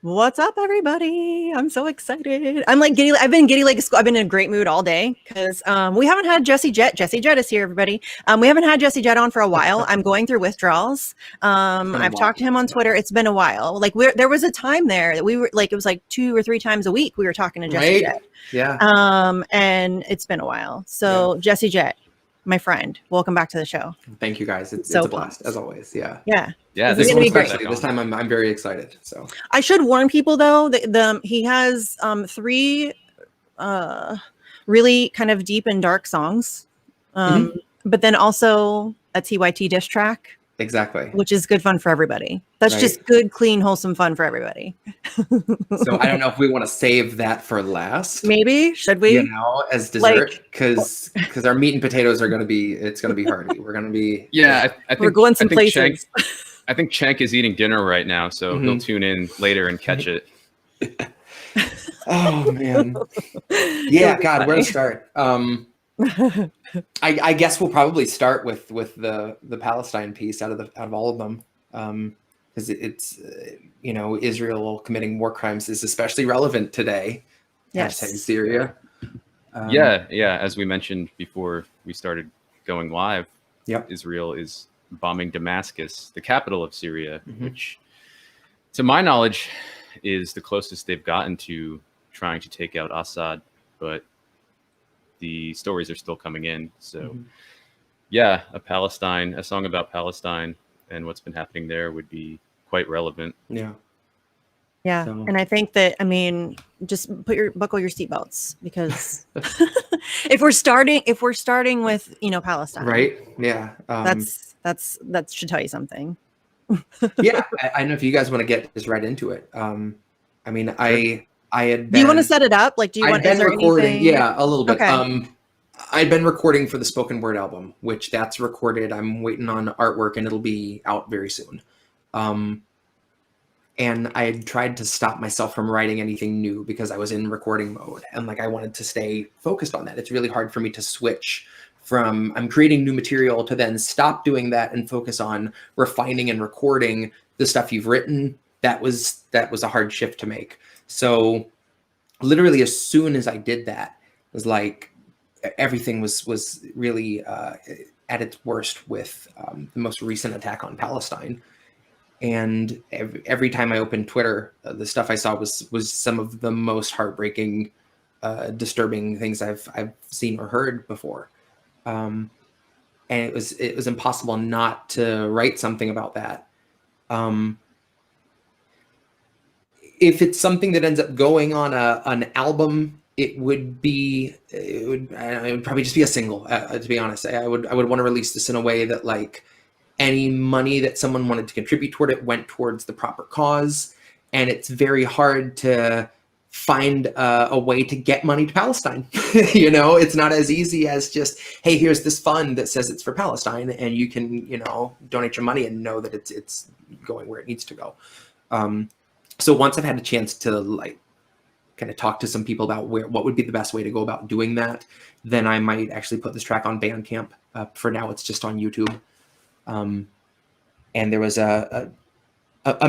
What's up, everybody? I'm so excited. I'm like giddy. I've been giddy like a school. I've been in a great mood all day because we haven't had Jesse Jett. Jesse Jett is here, everybody. We haven't had Jesse Jett on for a while. I'm going through withdrawals. I've talked to him on Twitter. It's been a while. Like there was a time there that we were like, it was like 2 or 3 times a week we were talking to Jesse Jett. Yeah. And it's been a while. So Jesse Jett, my friend, welcome back to the show. Thank you, guys. It's So a blast pumped. as always. Yeah. Yeah. This is one gonna be great. especially. This time I'm very excited. So I should warn people though that he has 3 really kind of deep and dark songs, but then also a TYT diss track, exactly, which is good fun for everybody. That's Right. just good, clean, wholesome fun for everybody. So I don't know if we want to save that for last. Maybe should we? You know, as dessert, because our meat and potatoes are it's gonna be hearty. We're gonna be I think we're going some places. I think Cenk is eating dinner right now, so he'll tune in later and catch it. Oh man, yeah. God, where to start? I guess we'll probably start with the Palestine piece out of all of them, because it's Israel committing war crimes is especially relevant today. Yes. Hashtag Syria. As we mentioned before we started going live, Israel is bombing Damascus, the capital of Syria, which, to my knowledge, is the closest they've gotten to trying to take out Assad, but the stories are still coming in. So a song about Palestine and what's been happening there would be quite relevant. Yeah. So. And I think that, just buckle your seatbelts, because if we're starting with, Palestine, right? Yeah. That should tell you something. Yeah. I don't know if you guys want to get just right into it. I had been, do you want to set it up? Like, do you want to recording? anything? Yeah, a little bit. Okay. I'd been recording for the spoken word album, which that's recorded. I'm waiting on artwork and it'll be out very soon. And I had tried to stop myself from writing anything new because I was in recording mode and I wanted to stay focused on that. It's really hard for me to switch from I'm creating new material to then stop doing that and focus on refining and recording the stuff you've written. That was a hard shift to make. So literally as soon as I did that, it was like everything was really at its worst with the most recent attack on Palestine. And every time I opened Twitter, the stuff I saw was some of the most heartbreaking, disturbing things I've seen or heard before. And it was impossible not to write something about that. If it's something that ends up going on an album, it would probably just be a single. To be honest, I would want to release this in a way that any money that someone wanted to contribute toward it went towards the proper cause. And it's very hard to find a way to get money to Palestine. It's not as easy as just, hey, here's this fund that says it's for Palestine, and you can, donate your money and know that it's going where it needs to go. So once I've had a chance to kind of talk to some people about what would be the best way to go about doing that, then I might actually put this track on Bandcamp. For now, it's just on YouTube. And there was a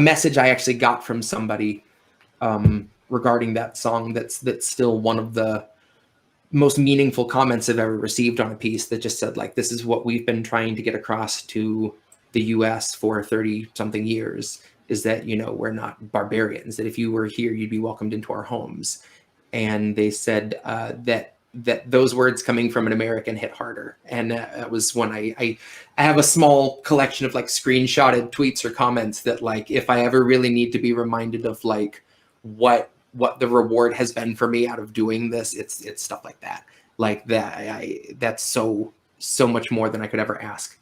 message I actually got from somebody regarding that song. That's still one of the most meaningful comments I've ever received on a piece, that just said this is what we've been trying to get across to the US for 30 something years, is that, we're not barbarians, that if you were here, you'd be welcomed into our homes. And they said that those words coming from an American hit harder. And that was when I have a small collection of screenshotted tweets or comments that if I ever really need to be reminded of what the reward has been for me out of doing this, it's stuff like that. That's so much more than I could ever ask,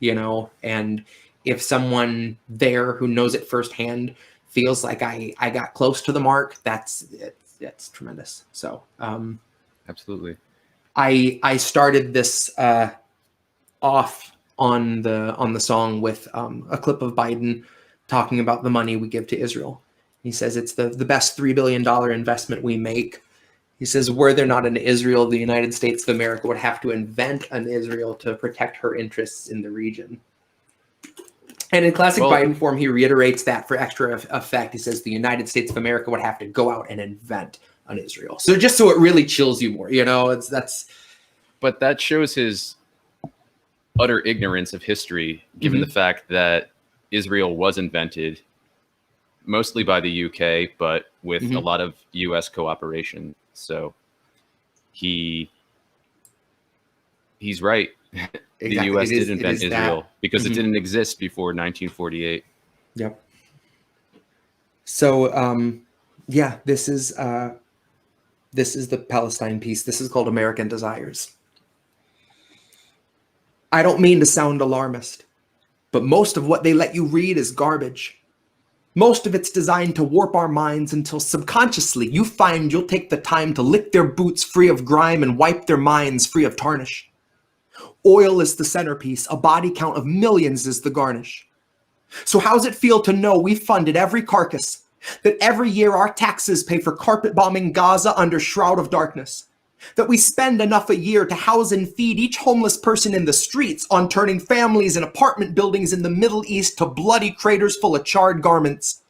and if someone there who knows it firsthand feels like I got close to the mark, that's tremendous. So absolutely. I started this off on the song with a clip of Biden talking about the money we give to Israel. He says it's the best $3 billion investment we make. He says, were there not an Israel, the United States of America would have to invent an Israel to protect her interests in the region. And in classic Biden form, he reiterates that for extra effect. He says the United States of America would have to go out and invent an Israel. So just so it really chills you more, But that shows his utter ignorance of history, given the fact that Israel was invented mostly by the UK, but with a lot of US cooperation. So he's right. The US did invent Israel because it didn't exist before 1948. Yep. So, this is the Palestine piece. This is called American Desires. I don't mean to sound alarmist, but most of what they let you read is garbage. Most of it's designed to warp our minds until subconsciously you find you'll take the time to lick their boots free of grime and wipe their minds free of tarnish. Oil is the centerpiece, a body count of millions is the garnish. So how's it feel to know we funded every carcass, that every year our taxes pay for carpet bombing Gaza under shroud of darkness, that we spend enough a year to house and feed each homeless person in the streets on turning families in apartment buildings in the Middle East to bloody craters full of charred garments?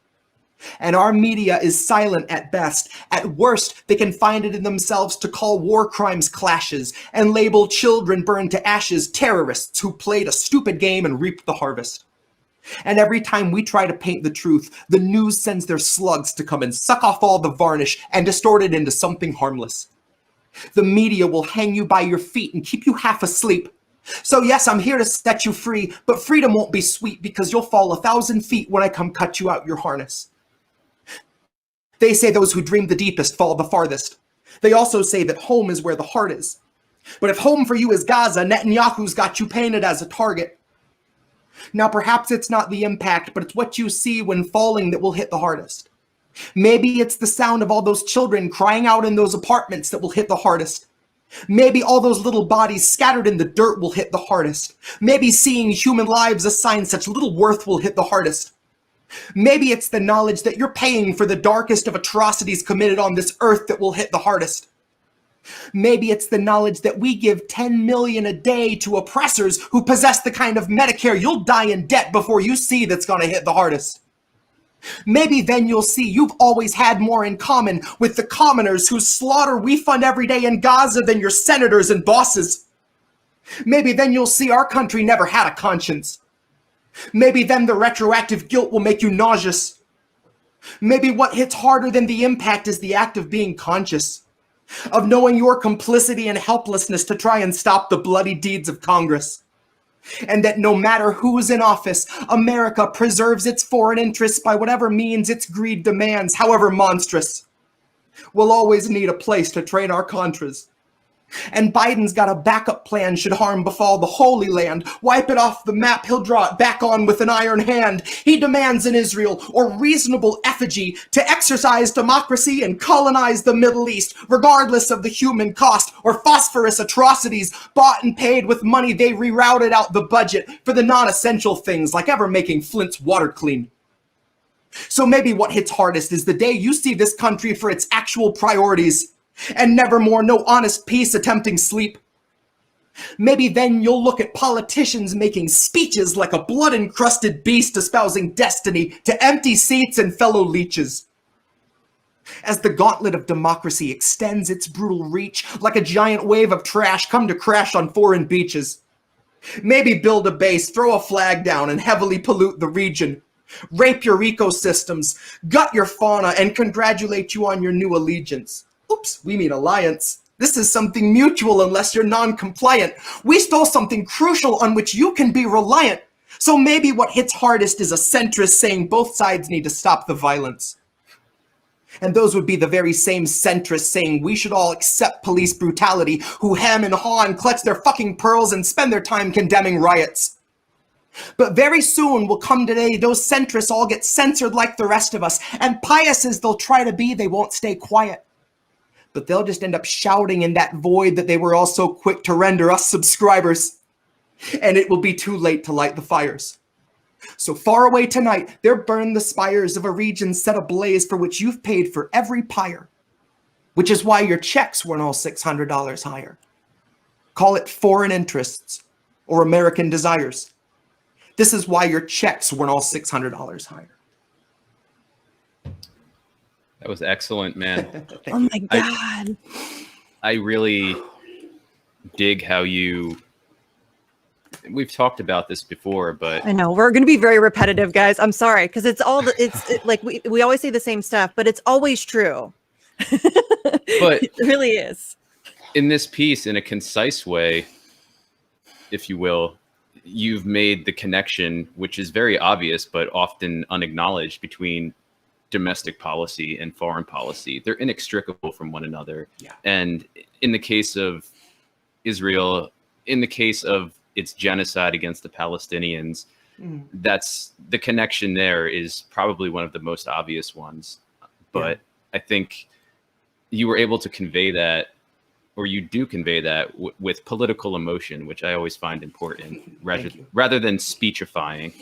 And our media is silent at best. At worst, they can find it in themselves to call war crimes clashes and label children burned to ashes terrorists who played a stupid game and reaped the harvest. And every time we try to paint the truth, the news sends their slugs to come and suck off all the varnish and distort it into something harmless. The media will hang you by your feet and keep you half asleep. So yes, I'm here to set you free, but freedom won't be sweet because you'll fall 1,000 feet when I come cut you out your harness. They say those who dream the deepest fall the farthest. They also say that home is where the heart is. But if home for you is Gaza, Netanyahu's got you painted as a target. Now perhaps it's not the impact, but it's what you see when falling that will hit the hardest. Maybe it's the sound of all those children crying out in those apartments that will hit the hardest. Maybe all those little bodies scattered in the dirt will hit the hardest. Maybe seeing human lives assigned such little worth will hit the hardest. Maybe it's the knowledge that you're paying for the darkest of atrocities committed on this earth that will hit the hardest. Maybe it's the knowledge that we give 10 million a day to oppressors who possess the kind of Medicare you'll die in debt before you see that's going to hit the hardest. Maybe then you'll see you've always had more in common with the commoners whose slaughter we fund every day in Gaza than your senators and bosses. Maybe then you'll see our country never had a conscience. Maybe then the retroactive guilt will make you nauseous. Maybe what hits harder than the impact is the act of being conscious, of knowing your complicity and helplessness to try and stop the bloody deeds of Congress. And that no matter who's in office, America preserves its foreign interests by whatever means its greed demands, however monstrous. We'll always need a place to train our contras. And Biden's got a backup plan should harm befall the Holy Land. Wipe it off the map, he'll draw it back on with an iron hand. He demands an Israel, or reasonable effigy, to exercise democracy and colonize the Middle East, regardless of the human cost, or phosphorus atrocities bought and paid with money they rerouted out the budget for the non-essential things, like ever making Flint's water clean. So maybe what hits hardest is the day you see this country for its actual priorities, and nevermore no honest peace attempting sleep. Maybe then you'll look at politicians making speeches like a blood-encrusted beast espousing destiny to empty seats and fellow leeches. As the gauntlet of democracy extends its brutal reach like a giant wave of trash come to crash on foreign beaches. Maybe build a base, throw a flag down, and heavily pollute the region. Rape your ecosystems, gut your fauna, and congratulate you on your new allegiance. Oops, we mean alliance. This is something mutual unless you're non-compliant. We stole something crucial on which you can be reliant. So maybe what hits hardest is a centrist saying both sides need to stop the violence. And those would be the very same centrists saying we should all accept police brutality, who hem and haw and clutch their fucking pearls and spend their time condemning riots. But very soon will come today those centrists all get censored like the rest of us, and pious as they'll try to be, they won't stay quiet. But they'll just end up shouting in that void that they were all so quick to render us subscribers. And it will be too late to light the fires. So far away tonight, there burn the spires of a region set ablaze for which you've paid for every pyre. Which is why your checks weren't all $600 higher. Call it foreign interests or American desires. This is why your checks weren't all $600 higher. That was excellent, man. Oh my God. I really dig how we've talked about this before, but I know we're going to be very repetitive, guys. I'm sorry. Cause it's like, we always say the same stuff, but it's always true. But it really is. In this piece, in a concise way, if you will, you've made the connection, which is very obvious, but often unacknowledged, between domestic policy and foreign policy. They're inextricable from one another. Yeah. And in the case of Israel, in the case of its genocide against the Palestinians, that's the connection there is probably one of the most obvious ones. But I think you were able to convey that, or you do convey that with political emotion, which I always find important, rather than speechifying.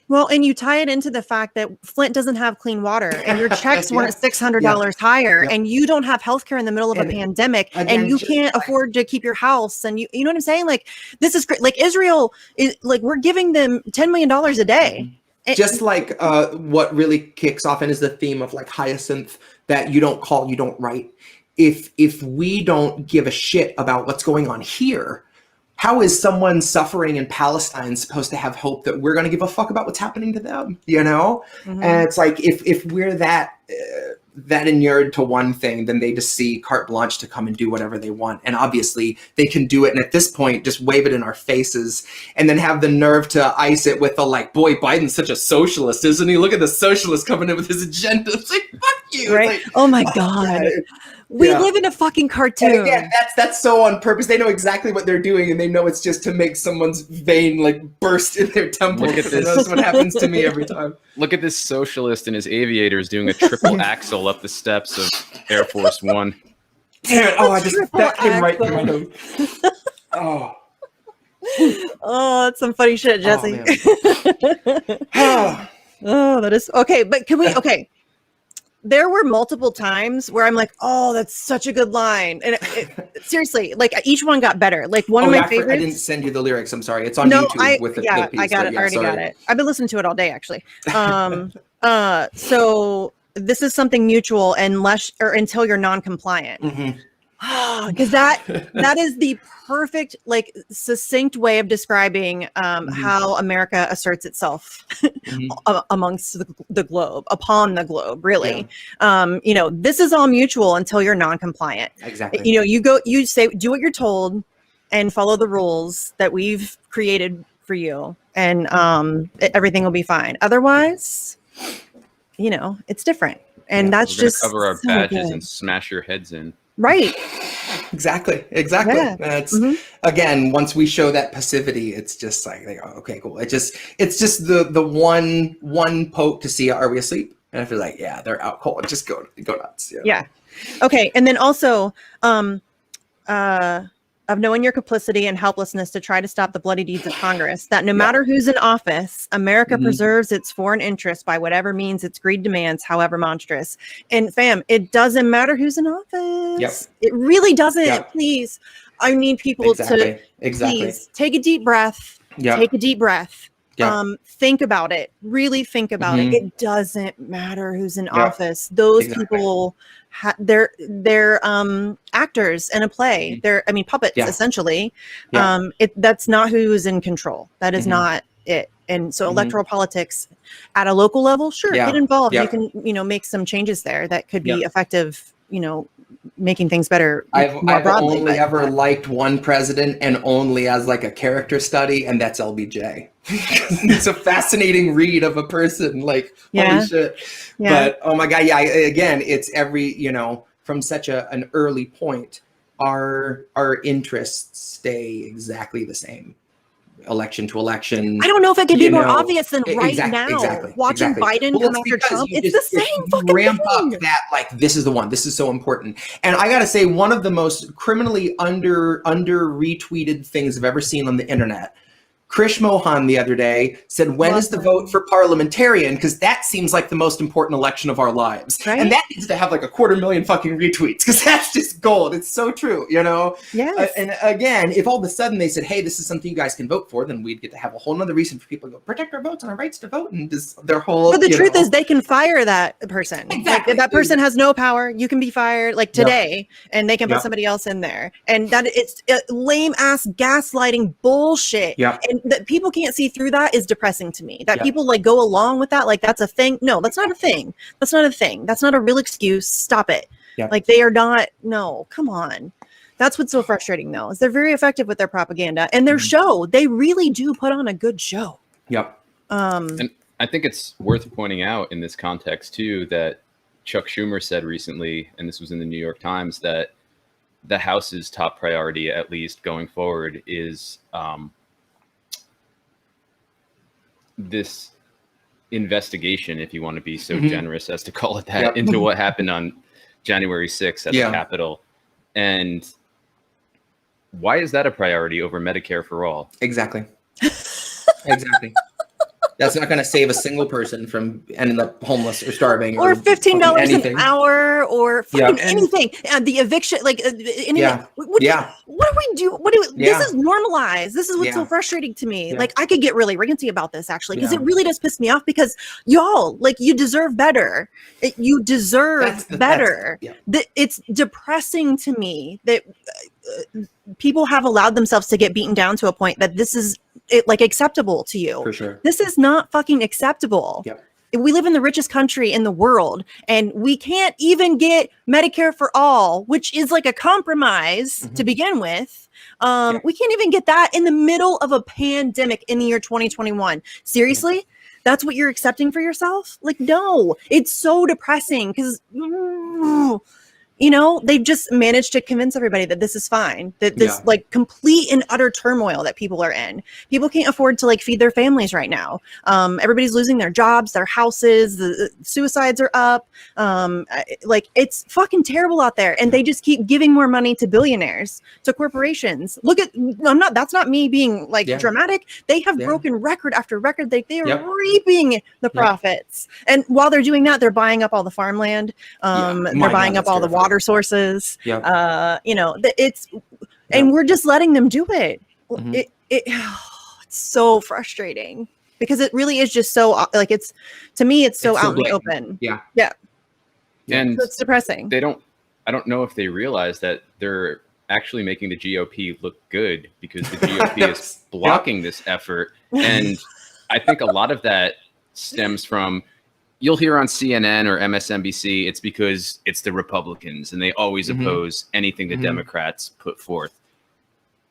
Well, and you tie it into the fact that Flint doesn't have clean water, and your checks weren't $600 higher, and you don't have healthcare in the middle of a pandemic, and you can't afford to keep your house, and you know what I'm saying? Like, this is great. Like, Israel is like, we're giving them $10 million a day. Just like what really kicks off and is the theme of like Hyacinth, that you don't call, you don't write. If we don't give a shit about what's going on here, how is someone suffering in Palestine supposed to have hope that we're going to give a fuck about what's happening to them? You know? And it's like, if we're that inured to one thing, then they just see carte blanche to come and do whatever they want. And obviously they can do it. And at this point, just wave it in our faces and then have the nerve to ice it with the like, boy, Biden's such a socialist, isn't he? Look at the socialist coming in with his agenda. It's like, fuck you. Right? Like, oh my God. We live in a fucking cartoon. And again, that's so on purpose. They know exactly what they're doing, and they know it's just to make someone's vein like burst in their temple. Look at this. That's what happens to me every time. Look at this socialist and his aviators doing a triple axle up the steps of Air Force One. Damn it! Oh, that came right through my nose. Oh. Oh, that's some funny shit, Jesse. Oh, oh, that is okay. But can we? Okay. There were multiple times where I'm like, oh, that's such a good line. And seriously, like each one got better. Like one of my favorites. I didn't send you the lyrics. I'm sorry. It's on YouTube with the piece. I got it. I already got it. I've been listening to it all day, actually. So this is something mutual until you're non-compliant. Because that is the perfect, like, succinct way of describing how America asserts itself amongst the globe, upon the globe, really. You know, this is all mutual until you're non-compliant. Exactly. You know, you say, do what you're told and follow the rules that we've created for you, and everything will be fine. Otherwise, you know, it's different. And that's just cover our badges and smash your heads in. Right. Exactly. Yeah. That's again, once we show that passivity, it's just like they go, okay, cool. It's just the one poke to see, are we asleep? And I feel like, yeah, they're out cold. Just go nuts. Yeah. Okay. And then also of knowing your complicity and helplessness to try to stop the bloody deeds of Congress, that no matter who's in office, America preserves its foreign interests by whatever means its greed demands, however monstrous. And fam, it doesn't matter who's in office. It really doesn't. Please. I need people to please take a deep breath. Take a deep breath. Think about it. Really think about it. It doesn't matter who's in office. Those people, they're actors in a play. They're, puppets essentially. That's not who's in control. That is not it. And so electoral politics at a local level, sure, get involved. You can, make some changes there that could be effective, making things better. I've only ever liked one president, and only as like a character study, and that's LBJ. It's a fascinating read of a person, like holy shit. But oh my god, again, it's every, from such an early point, our interests stay exactly the same. Election to election. I don't know if it could be more obvious than right now. Watching Exactly. Biden come after Trump, it's the same fucking ramp thing. up that, like, this is the one. This is so important. And I gotta say, one of the most criminally under retweeted things I've ever seen on the internet Krish Mohan the other day said, when is the vote for parliamentarian? Because that seems like the most important election of our lives. Right? And that needs to have like 250,000 fucking retweets, because that's just gold. It's so true, you know? Yes. And again, if all of a sudden they said, hey, this is something you guys can vote for, then we'd get to have a whole nother reason for people to go protect our votes and our rights to vote. And just their whole. But the truth is, they can fire that person. Exactly. Like, if that person has no power, you can be fired like today, and they can put somebody else in there. And that it's lame ass gaslighting bullshit. And that people can't see through that is depressing to me. That people like go along with that, like that's a thing. No, that's not a thing. That's not a thing. That's not a real excuse. Stop it. Like, they are not. No, come on. That's what's so frustrating, though, is they're very effective with their propaganda and their show. They really do put on a good show. And I think it's worth pointing out in this context too that Chuck Schumer said recently, and this was in the New York Times, that the House's top priority, at least going forward, is this investigation, if you want to be so generous as to call it that, into what happened on January 6th at the Capitol. And why is that a priority over Medicare for all? Exactly. That's not going to save a single person from ending up homeless or starving or $15 an hour or fucking anything. The eviction, like anything. What do we do? This is normalized. This is what's so frustrating to me. Like, I could get really ranty about this actually, because it really does piss me off, because y'all, like, you deserve better. You deserve better. It's depressing to me that people have allowed themselves to get beaten down to a point that this is like acceptable to you. For sure. This is not fucking acceptable. We live in the richest country in the world, and we can't even get Medicare for all, which is like a compromise to begin with. We can't even get that in the middle of a pandemic in the year 2021. Seriously? That's what you're accepting for yourself? Like, no, it's so depressing, because you know, they've just managed to convince everybody that this is fine, that this like complete and utter turmoil that people are in. People can't afford to like feed their families right now. Everybody's losing their jobs, their houses, the suicides are up. Like, it's fucking terrible out there. And they just keep giving more money to billionaires, to corporations. Look at, that's not me being like dramatic. They have broken record after record. They are reaping the profits. And while they're doing that, they're buying up all the farmland. They're buying up all the water sources. You know, it's and we're just letting them do it. It's so frustrating, because it really is just so like, it's, to me, it's so out in the open. And so it's depressing. I don't know if they realize that they're actually making the GOP look good, because the GOP is blocking this effort. And I think a lot of that stems from, you'll hear on CNN or MSNBC, it's because it's the Republicans and they always oppose anything the Democrats put forth.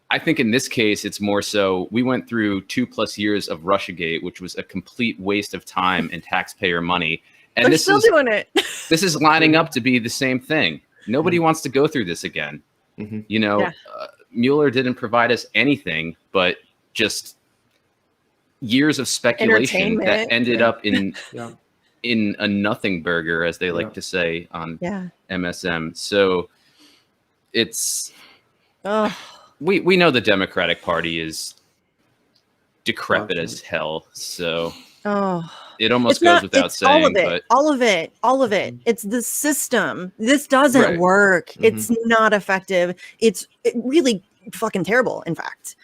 I think in this case, it's more so, we went through 2+ years of Russiagate, which was a complete waste of time and taxpayer money. And they're still doing it. This is lining up to be the same thing. Nobody wants to go through this again. You know, Mueller didn't provide us anything but just years of speculation that ended up in in a nothing burger, as they like to say on MSM. So it's we know the Democratic Party is decrepit as hell. So it almost goes without saying. All of it. It's the system. This doesn't work. It's not effective. It's really fucking terrible, in fact.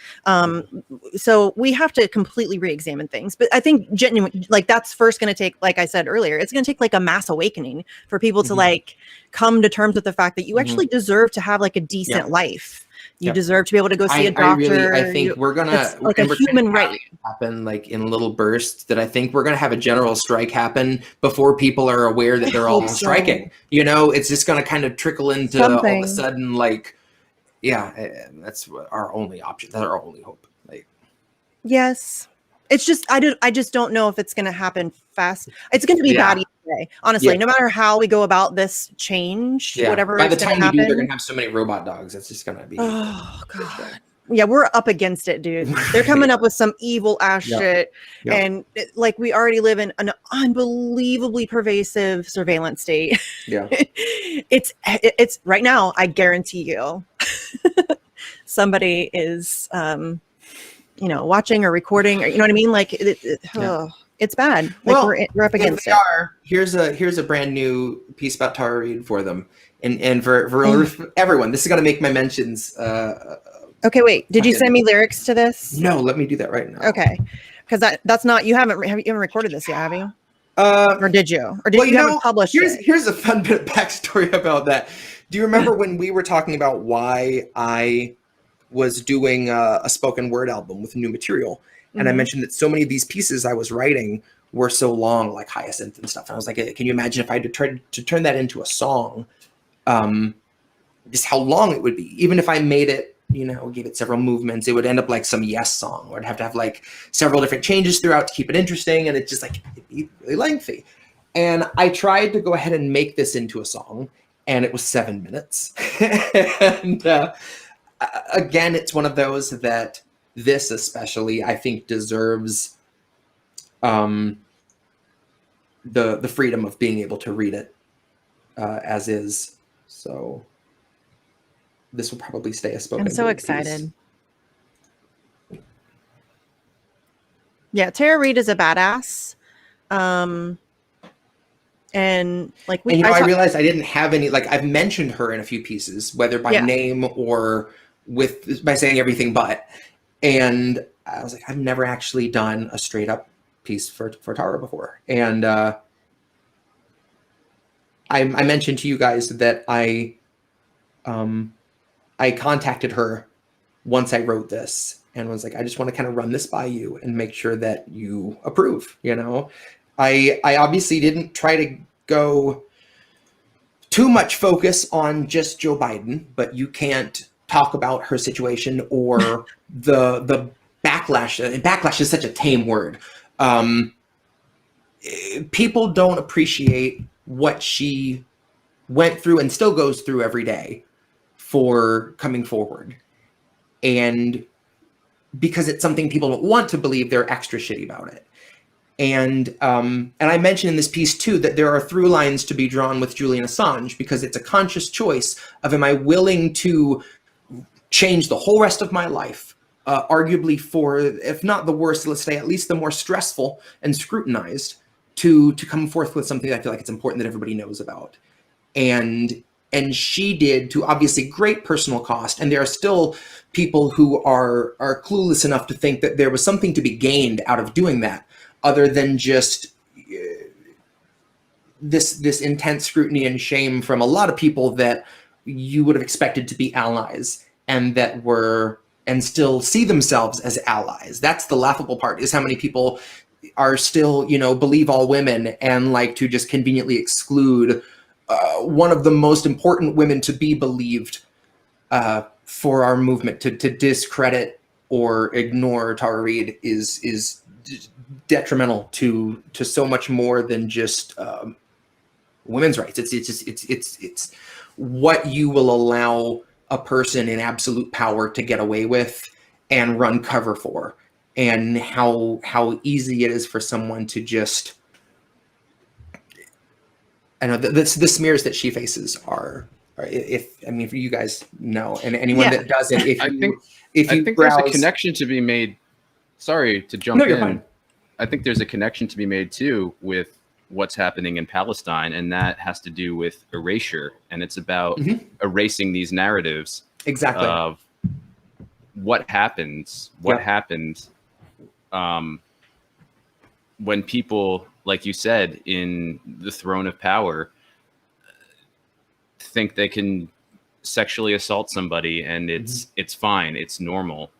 So we have to completely re-examine things. But I think genuinely, like, that's first going to take, like I said earlier, it's going to take like a mass awakening for people to like come to terms with the fact that you actually deserve to have like a decent life. You deserve to be able to go see a doctor. I think we're gonna like a human right happen like in little bursts. That I think we're gonna have a general strike happen before people are aware that they're all striking. You know, it's just gonna kind of trickle into all of a sudden like. That's our only option. That's our only hope. Like, yes, it's just I just don't know if it's going to happen fast. It's going to be bad either way. Honestly, no matter how we go about this change, whatever. By the time we do, they're going to have so many robot dogs. It's just going to be. Oh god. Yeah, we're up against it, dude. They're coming up with some evil ass shit. And like, we already live in an unbelievably pervasive surveillance state. It's right now, I guarantee you, somebody is watching or recording, or, you know what I mean? Like it's bad. Like Well, we're up against they it. Here's a brand new piece about Tara Reid for them, and for everyone. This is gonna make my mentions. Okay, wait. Did you send me lyrics to this? No, let me do that right now. Okay, because that's not, you haven't recorded this yet, have you? Or did you? Or did you haven't published it? Here's a fun bit of backstory about that. Do you remember when we were talking about why I was doing a spoken word album with new material? And I mentioned that so many of these pieces I was writing were so long, like Hyacinth and stuff. And I was like, can you imagine if I tried to turn that into a song, just how long it would be? Even if I made it, gave it several movements, it would end up like some Yes song, or I'd have to have like several different changes throughout to keep it interesting. And it's just like, it'd be really lengthy. And I tried to go ahead and make this into a song, and it was 7 minutes. And again, it's one of those that this especially, I think, deserves the freedom of being able to read it as is. So this will probably stay a spoken word. I'm so excited. Piece. Yeah, Tara Reid is a badass. And like I realized I didn't have any, like, I've mentioned her in a few pieces, whether by name or by saying everything but. And I was like, I've never actually done a straight up piece for Tara before. And I mentioned to you guys that I contacted her once I wrote this and was like, I just want to kind of run this by you and make sure that you approve. I obviously didn't try to go too much focus on just Joe Biden, but you can't talk about her situation or the backlash. And backlash is such a tame word. People don't appreciate what she went through and still goes through every day for coming forward. And because it's something people don't want to believe, they're extra shitty about it. And I mentioned in this piece too that there are through lines to be drawn with Julian Assange, because it's a conscious choice of, am I willing to change the whole rest of my life, arguably for, if not the worst, let's say at least the more stressful and scrutinized, to come forth with something that I feel like it's important that everybody knows about. And she did, to obviously great personal cost. And there are still people who are clueless enough to think that there was something to be gained out of doing that, other than just this intense scrutiny and shame from a lot of people that you would have expected to be allies, and that were, and still see themselves as allies. That's the laughable part, is how many people are still, believe all women and like to just conveniently exclude one of the most important women to be believed for our movement. To discredit or ignore Tara Reid is detrimental to so much more than just women's rights. It's what you will allow a person in absolute power to get away with and run cover for, and how easy it is for someone to just, I know the smears that she faces are if you guys know, and anyone that doesn't, I think there's a connection to be made. Sorry to jump in. You're fine. I think there's a connection to be made too with what's happening in Palestine, and that has to do with erasure, and it's about erasing these narratives of what happens, happened when people, like you said, in the throne of power think they can sexually assault somebody and it's fine, it's normal.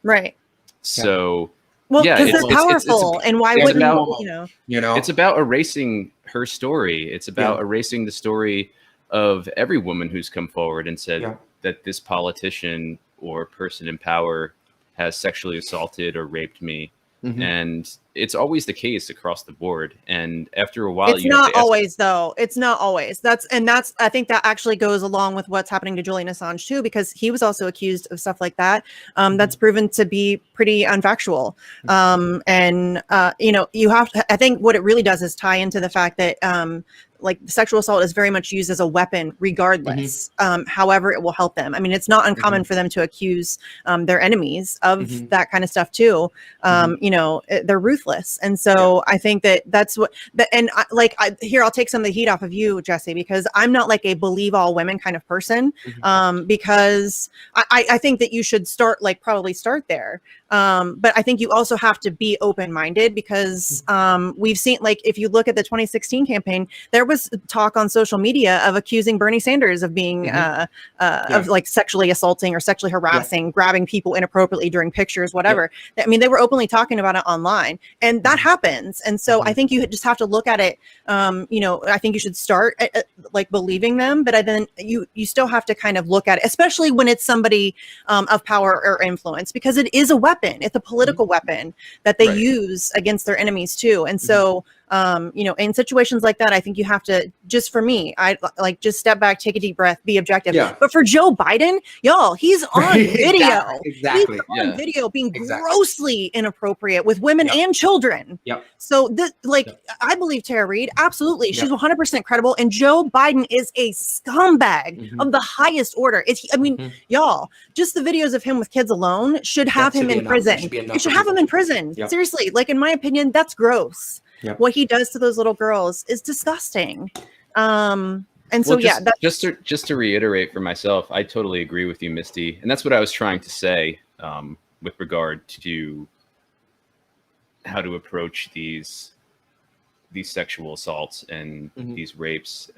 Right. So well, because they're powerful, and why wouldn't it's about erasing her story. It's about erasing the story of every woman who's come forward and said that this politician or person in power has sexually assaulted or raped me. And it's always the case across the board. And after a while, it's not always, though. It's not always. I think that actually goes along with what's happening to Julian Assange too, because he was also accused of stuff like that. That's proven to be pretty unfactual. You have to, I think what it really does is tie into the fact that like sexual assault is very much used as a weapon regardless. However it will help them. I mean, it's not uncommon for them to accuse their enemies of that kind of stuff too. You know, they're ruthless. And so I think that's what, here, I'll take some of the heat off of you, Jesse, because I'm not like a believe all women kind of person. Because I think that you should probably start there. But I think you also have to be open-minded, because we've seen, like, if you look at the 2016 campaign, there was talk on social media of accusing Bernie Sanders of being of like sexually assaulting or sexually harassing, grabbing people inappropriately during pictures, whatever. I mean, they were openly talking about it online, and that happens. And so I think you just have to look at it. You know, I think you should start at, like, believing them, but then you still have to kind of look at it, especially when it's somebody of power or influence, because it is a weapon. It's a political weapon that they use against their enemies too. And so, you know, in situations like that, I think you have to, just for me, I like, just step back, take a deep breath, be objective. But for Joe Biden, y'all, he's on video. Exactly. He's on video being grossly inappropriate with women and children. So this, like, I believe Tara Reid, absolutely. She's 100% credible. And Joe Biden is a scumbag of the highest order. I mean, y'all, just the videos of him with kids alone should have him in prison. It should have him in prison. Seriously. Like, in my opinion, that's gross. What he does to those little girls is disgusting. And so, that's just to reiterate for myself, I totally agree with you, Misty. And that's what I was trying to say with regard to how to approach these sexual assaults and these rapes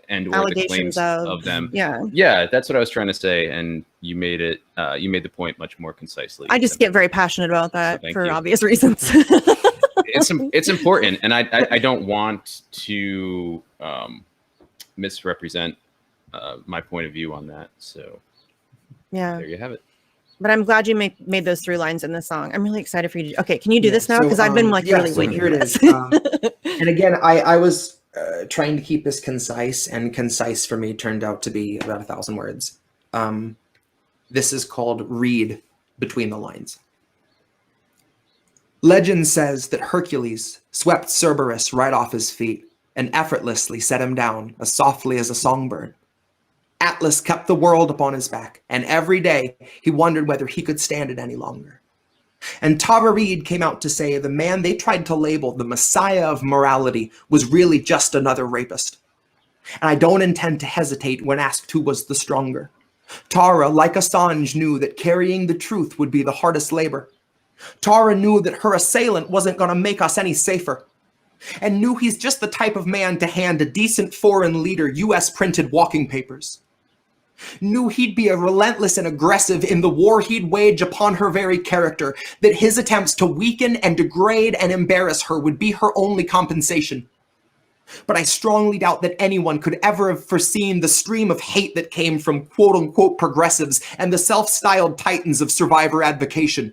and or the claims of them. That's what I was trying to say. And you made it, you made the point much more concisely. I just get very passionate about that for obvious reasons. It's important, and I don't want to misrepresent my point of view on that. So there you have it. But I'm glad you made those 3 lines in the song. I'm really excited for you to. Okay, can you do this now? Because I've been like really waiting. Here it is. And again, I was trying to keep this concise, and concise for me turned out to be about 1,000 words. This is called "Read Between the Lines." Legend says that Hercules swept Cerberus right off his feet and effortlessly set him down as softly as a songbird. Atlas kept the world upon his back, and every day he wondered whether he could stand it any longer. And Tara Reid came out to say the man they tried to label the messiah of morality was really just another rapist. And I don't intend to hesitate when asked who was the stronger. Tara, like Assange, knew that carrying the truth would be the hardest labor. Tara knew that her assailant wasn't going to make us any safer, and knew he's just the type of man to hand a decent foreign leader US printed walking papers. Knew he'd be a relentless and aggressive in the war he'd wage upon her very character, that his attempts to weaken and degrade and embarrass her would be her only compensation. But I strongly doubt that anyone could ever have foreseen the stream of hate that came from quote-unquote progressives and the self-styled titans of survivor advocation.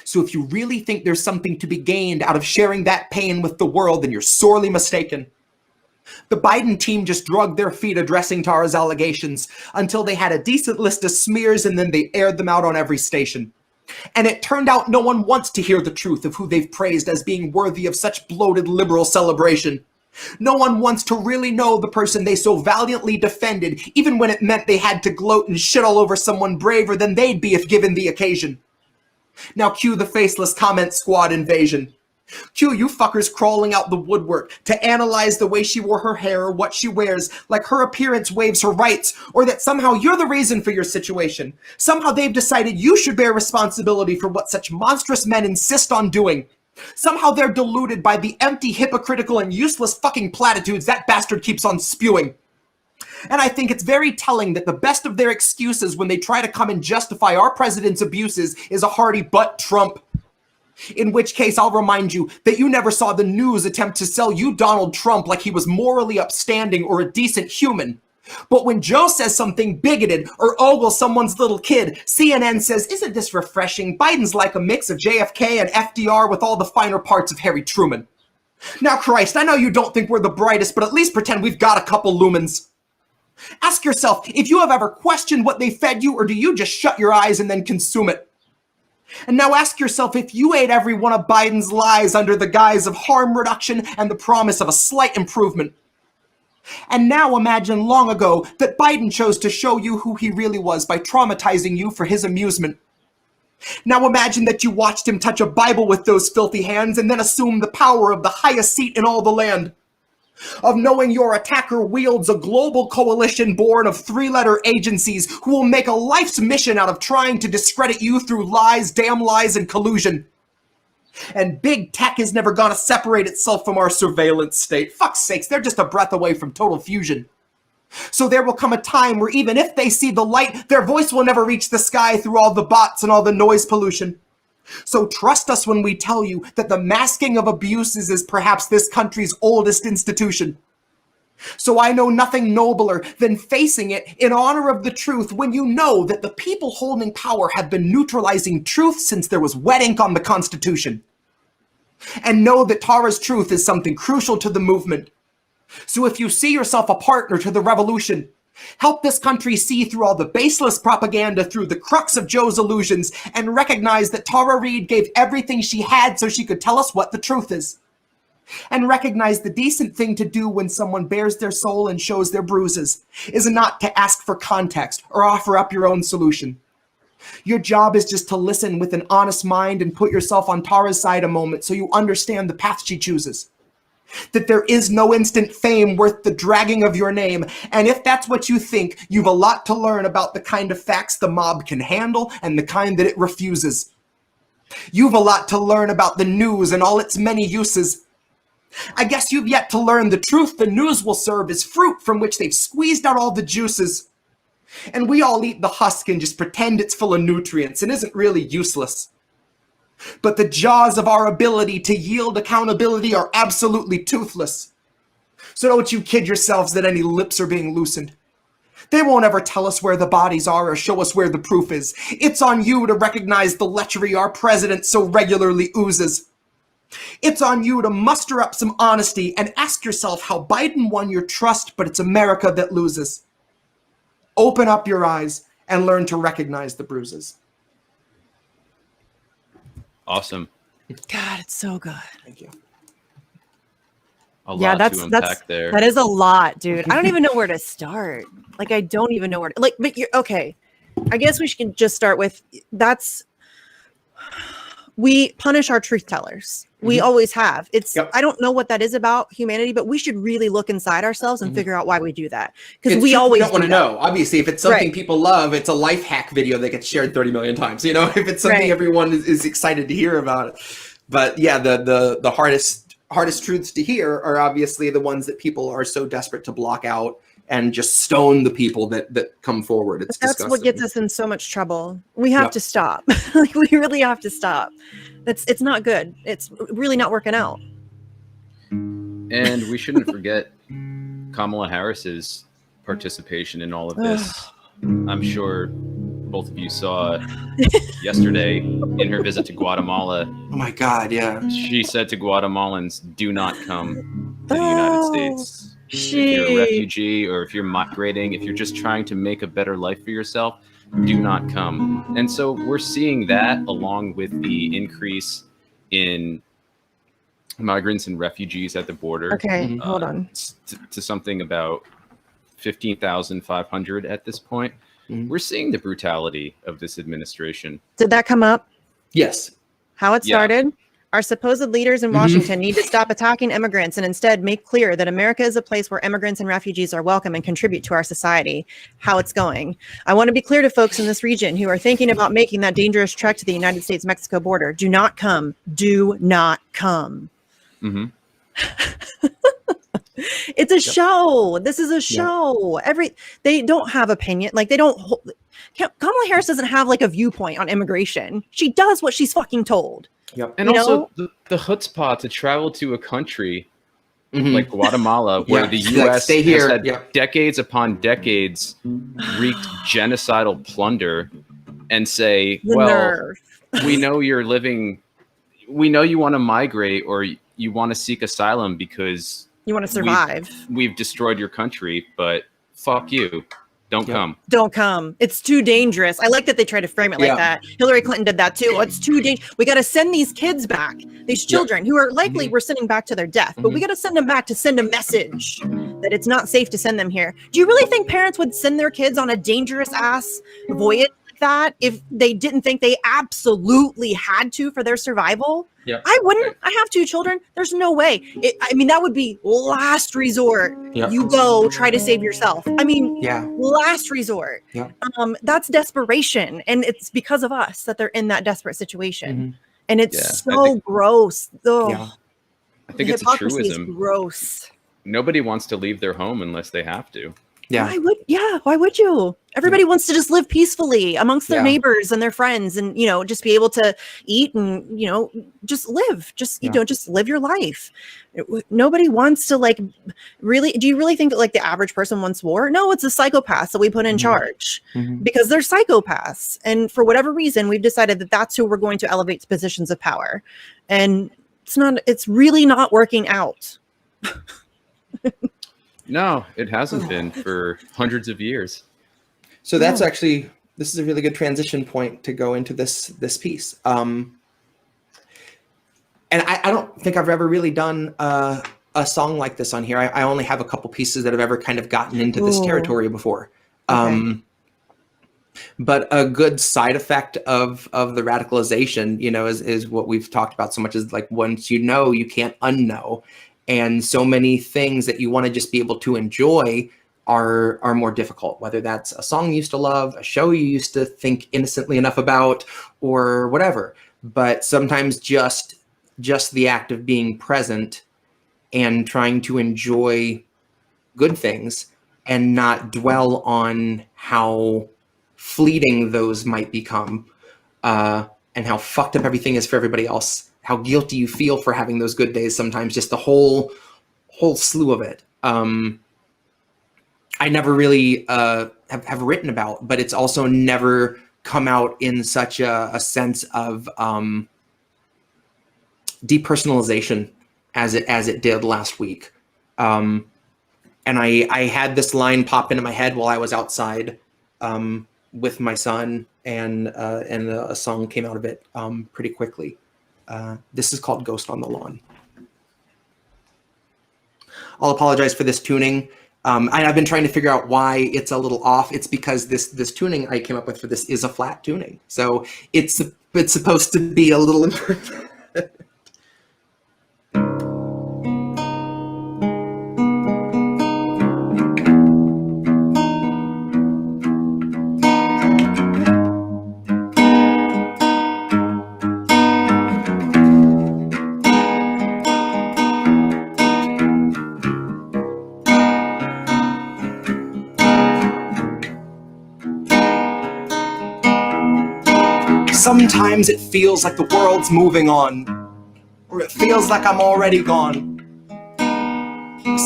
So if you really think there's something to be gained out of sharing that pain with the world, then you're sorely mistaken. The Biden team just drugged their feet addressing Tara's allegations until they had a decent list of smears, and then they aired them out on every station. And it turned out no one wants to hear the truth of who they've praised as being worthy of such bloated liberal celebration. No one wants to really know the person they so valiantly defended, even when it meant they had to gloat and shit all over someone braver than they'd be if given the occasion. Now cue the faceless comment squad invasion. Cue you fuckers crawling out the woodwork to analyze the way she wore her hair or what she wears, like her appearance waives her rights, or that somehow you're the reason for your situation. Somehow they've decided you should bear responsibility for what such monstrous men insist on doing. Somehow they're deluded by the empty, hypocritical, and useless fucking platitudes that bastard keeps on spewing. And I think it's very telling that the best of their excuses when they try to come and justify our president's abuses is a hearty "but Trump." In which case, I'll remind you that you never saw the news attempt to sell you Donald Trump like he was morally upstanding or a decent human. But when Joe says something bigoted or ogles someone's little kid, CNN says, "Isn't this refreshing? Biden's like a mix of JFK and FDR with all the finer parts of Harry Truman." Now, Christ, I know you don't think we're the brightest, but at least pretend we've got a couple lumens. Ask yourself if you have ever questioned what they fed you, or do you just shut your eyes and then consume it? And now ask yourself if you ate every one of Biden's lies under the guise of harm reduction and the promise of a slight improvement. And now imagine long ago that Biden chose to show you who he really was by traumatizing you for his amusement. Now imagine that you watched him touch a Bible with those filthy hands and then assume the power of the highest seat in all the land. Of knowing your attacker wields a global coalition born of 3-letter agencies who will make a life's mission out of trying to discredit you through lies, damn lies, and collusion. And big tech is never gonna separate itself from our surveillance state. Fuck's sakes, they're just a breath away from total fusion. So there will come a time where even if they see the light, their voice will never reach the sky through all the bots and all the noise pollution. So trust us when we tell you that the masking of abuses is perhaps this country's oldest institution. So I know nothing nobler than facing it in honor of the truth when you know that the people holding power have been neutralizing truth since there was wet ink on the Constitution. And know that Tara's truth is something crucial to the movement. So if you see yourself a partner to the revolution, help this country see through all the baseless propaganda through the crux of Joe's illusions and recognize that Tara Reade gave everything she had so she could tell us what the truth is. And recognize the decent thing to do when someone bares their soul and shows their bruises is not to ask for context or offer up your own solution. Your job is just to listen with an honest mind and put yourself on Tara's side a moment so you understand the path she chooses. That there is no instant fame worth the dragging of your name. And if that's what you think, you've a lot to learn about the kind of facts the mob can handle and the kind that it refuses. You've a lot to learn about the news and all its many uses. I guess you've yet to learn the truth the news will serve as fruit from which they've squeezed out all the juices. And we all eat the husk and just pretend it's full of nutrients and isn't really useless. But the jaws of our ability to yield accountability are absolutely toothless. So don't you kid yourselves that any lips are being loosened. They won't ever tell us where the bodies are or show us where the proof is. It's on you to recognize the lechery our president so regularly oozes. It's on you to muster up some honesty and ask yourself how Biden won your trust, but it's America that loses. Open up your eyes and learn to recognize the bruises. Awesome. God, it's so good. Thank you. That's there. That is a lot, dude. I don't even know where to start. Like, I don't even know where to, like, but you're okay. I guess we should just start with we punish our truth tellers. We always have. I don't know what that is about humanity, but we should really look inside ourselves and figure out why we do that. Because we always don't want to know. Obviously, if it's something people love, it's a life hack video that gets shared 30 million times. You know, if it's something everyone is excited to hear about it. But yeah, the hardest truths to hear are obviously the ones that people are so desperate to block out and just stone the people that come forward. That's disgusting. What gets us in so much trouble. We have to stop. Like, we really have to stop. It's not good. It's really not working out. And we shouldn't forget Kamala Harris's participation in all of this. I'm sure both of you saw yesterday in her visit to Guatemala. Oh my God, yeah. She said to Guatemalans, do not come to the United States. If you're a refugee or if you're migrating, if you're just trying to make a better life for yourself, do not come. And so we're seeing that along with the increase in migrants and refugees at the border. Okay, hold on. To something about 15,500 at this point. We're seeing the brutality of this administration. Did that come up? Yes. How it started? Our supposed leaders in Washington need to stop attacking immigrants and instead make clear that America is a place where immigrants and refugees are welcome and contribute to our society. How it's going. I want to be clear to folks in this region who are thinking about making that dangerous trek to the United States-Mexico border. Do not come. Do not come. It's a show. This is a show. They don't have opinion. Like, they don't. Kamala Harris doesn't have like a viewpoint on immigration. She does what she's fucking told. And also the chutzpah to travel to a country like Guatemala, where the U.S. has had decades upon decades wreaked genocidal plunder, and say, we know you're living, we know you want to migrate or you want to seek asylum because you want to survive. We've destroyed your country, but fuck you. Don't come. Don't come. It's too dangerous. I like that they try to frame it like that. Hillary Clinton did that too. It's too dangerous. We got to send these kids back. These children who are likely we're sending back to their death, but we got to send them back to send a message that it's not safe to send them here. Do you really think parents would send their kids on a dangerous ass voyage like that if they didn't think they absolutely had to for their survival? Yep. I wouldn't. I have 2 children. There's no way. I mean, that would be last resort. Yep. You go try to save yourself. I mean, Yeah. last resort. Yep. That's desperation. And it's because of us that they're in that desperate situation. Mm-hmm. And it's so gross. Ugh. Yeah. I think The it's a hypocrisy is truism. gross. Nobody wants to leave their home unless they have to. Yeah. Why would you? Everybody wants to just live peacefully amongst their neighbors and their friends and, just be able to eat and, just live, just live your life. Nobody wants to really, do you really think that the average person wants war? No, it's the psychopaths that we put in charge because they're psychopaths. And for whatever reason, we've decided that that's who we're going to elevate to positions of power. And it's really not working out. No, it hasn't been for hundreds of years. So that's this is a really good transition point to go into this piece. And I don't think I've ever really done a song like this on here. I only have a couple pieces that have ever kind of gotten into this territory before. Okay. But a good side effect of the radicalization, is what we've talked about so much, is once you know, you can't unknow. And so many things that you want to just be able to enjoy are more difficult, whether that's a song you used to love, a show you used to think innocently enough about, or whatever. But sometimes just the act of being present and trying to enjoy good things and not dwell on how fleeting those might become, and how fucked up everything is for everybody else, how guilty you feel for having those good days sometimes, just the whole slew of it. I never really have written about, but it's also never come out in such a sense of depersonalization as it did last week. And I had this line pop into my head while I was outside with my son, and a song came out of it pretty quickly. This is called Ghost on the Lawn. I'll apologize for this tuning. I've been trying to figure out why it's a little off. It's because this tuning I came up with for this is a flat tuning. So it's supposed to be a little imperfect. Sometimes it feels like the world's moving on, or it feels like I'm already gone.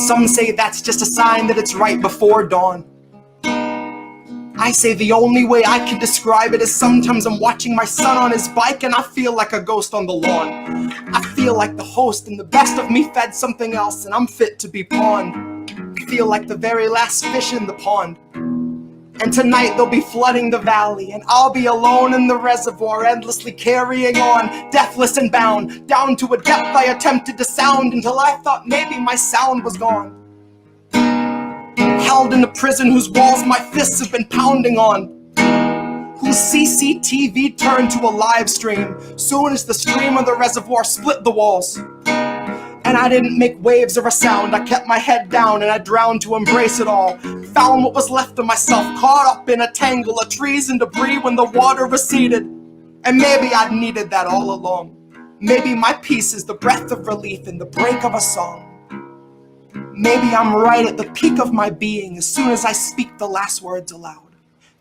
Some say that's just a sign that it's right before dawn. I say the only way I can describe it is sometimes I'm watching my son on his bike and I feel like a ghost on the lawn. I feel like the host and the best of me fed something else and I'm fit to be pawned. I feel like the very last fish in the pond. And tonight they'll be flooding the valley, and I'll be alone in the reservoir, endlessly carrying on, deathless and bound, down to a depth I attempted to sound until I thought maybe my sound was gone. Held in a prison whose walls my fists have been pounding on, whose CCTV turned to a live stream soon as the stream of the reservoir split the walls. And I didn't make waves or a sound, I kept my head down and I drowned to embrace it all. Found what was left of myself, caught up in a tangle of trees and debris when the water receded. And maybe I'd needed that all along. Maybe my peace is the breath of relief in the break of a song. Maybe I'm right at the peak of my being as soon as I speak the last words aloud.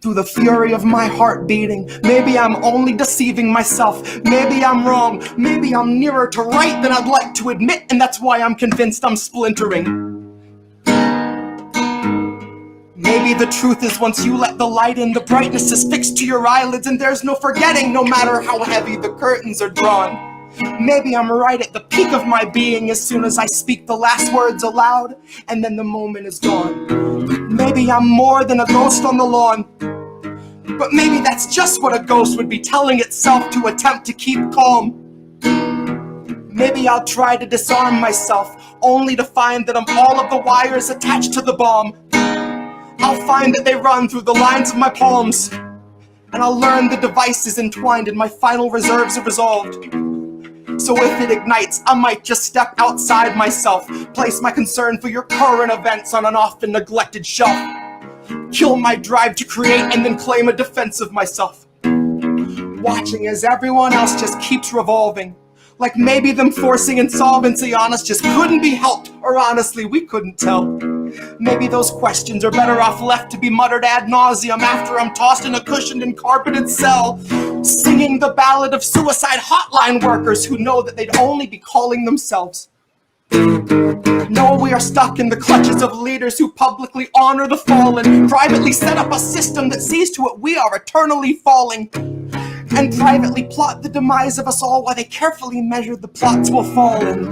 Through the fury of my heart beating, maybe I'm only deceiving myself. Maybe I'm wrong, maybe I'm nearer to right than I'd like to admit, and that's why I'm convinced I'm splintering. Maybe the truth is once you let the light in, the brightness is fixed to your eyelids and there's no forgetting no matter how heavy the curtains are drawn. Maybe I'm right at the peak of my being as soon as I speak the last words aloud, and then the moment is gone. Maybe I'm more than a ghost on the lawn, but maybe that's just what a ghost would be telling itself to attempt to keep calm. Maybe I'll try to disarm myself, only to find that I'm all of the wires attached to the bomb. I'll find that they run through the lines of my palms, and I'll learn the device is entwined and my final reserves are resolved. So if it ignites, I might just step outside myself, place my concern for your current events on an often neglected shelf, kill my drive to create and then claim a defense of myself. Watching as everyone else just keeps revolving, like maybe them forcing insolvency on us just couldn't be helped, or honestly, we couldn't tell. Maybe those questions are better off left to be muttered ad nauseum after I'm tossed in a cushioned and carpeted cell, singing the ballad of suicide hotline workers who know that they'd only be calling themselves. No, we are stuck in the clutches of leaders who publicly honor the fallen, privately set up a system that sees to it we are eternally falling, and privately plot the demise of us all while they carefully measure the plots we'll fall in.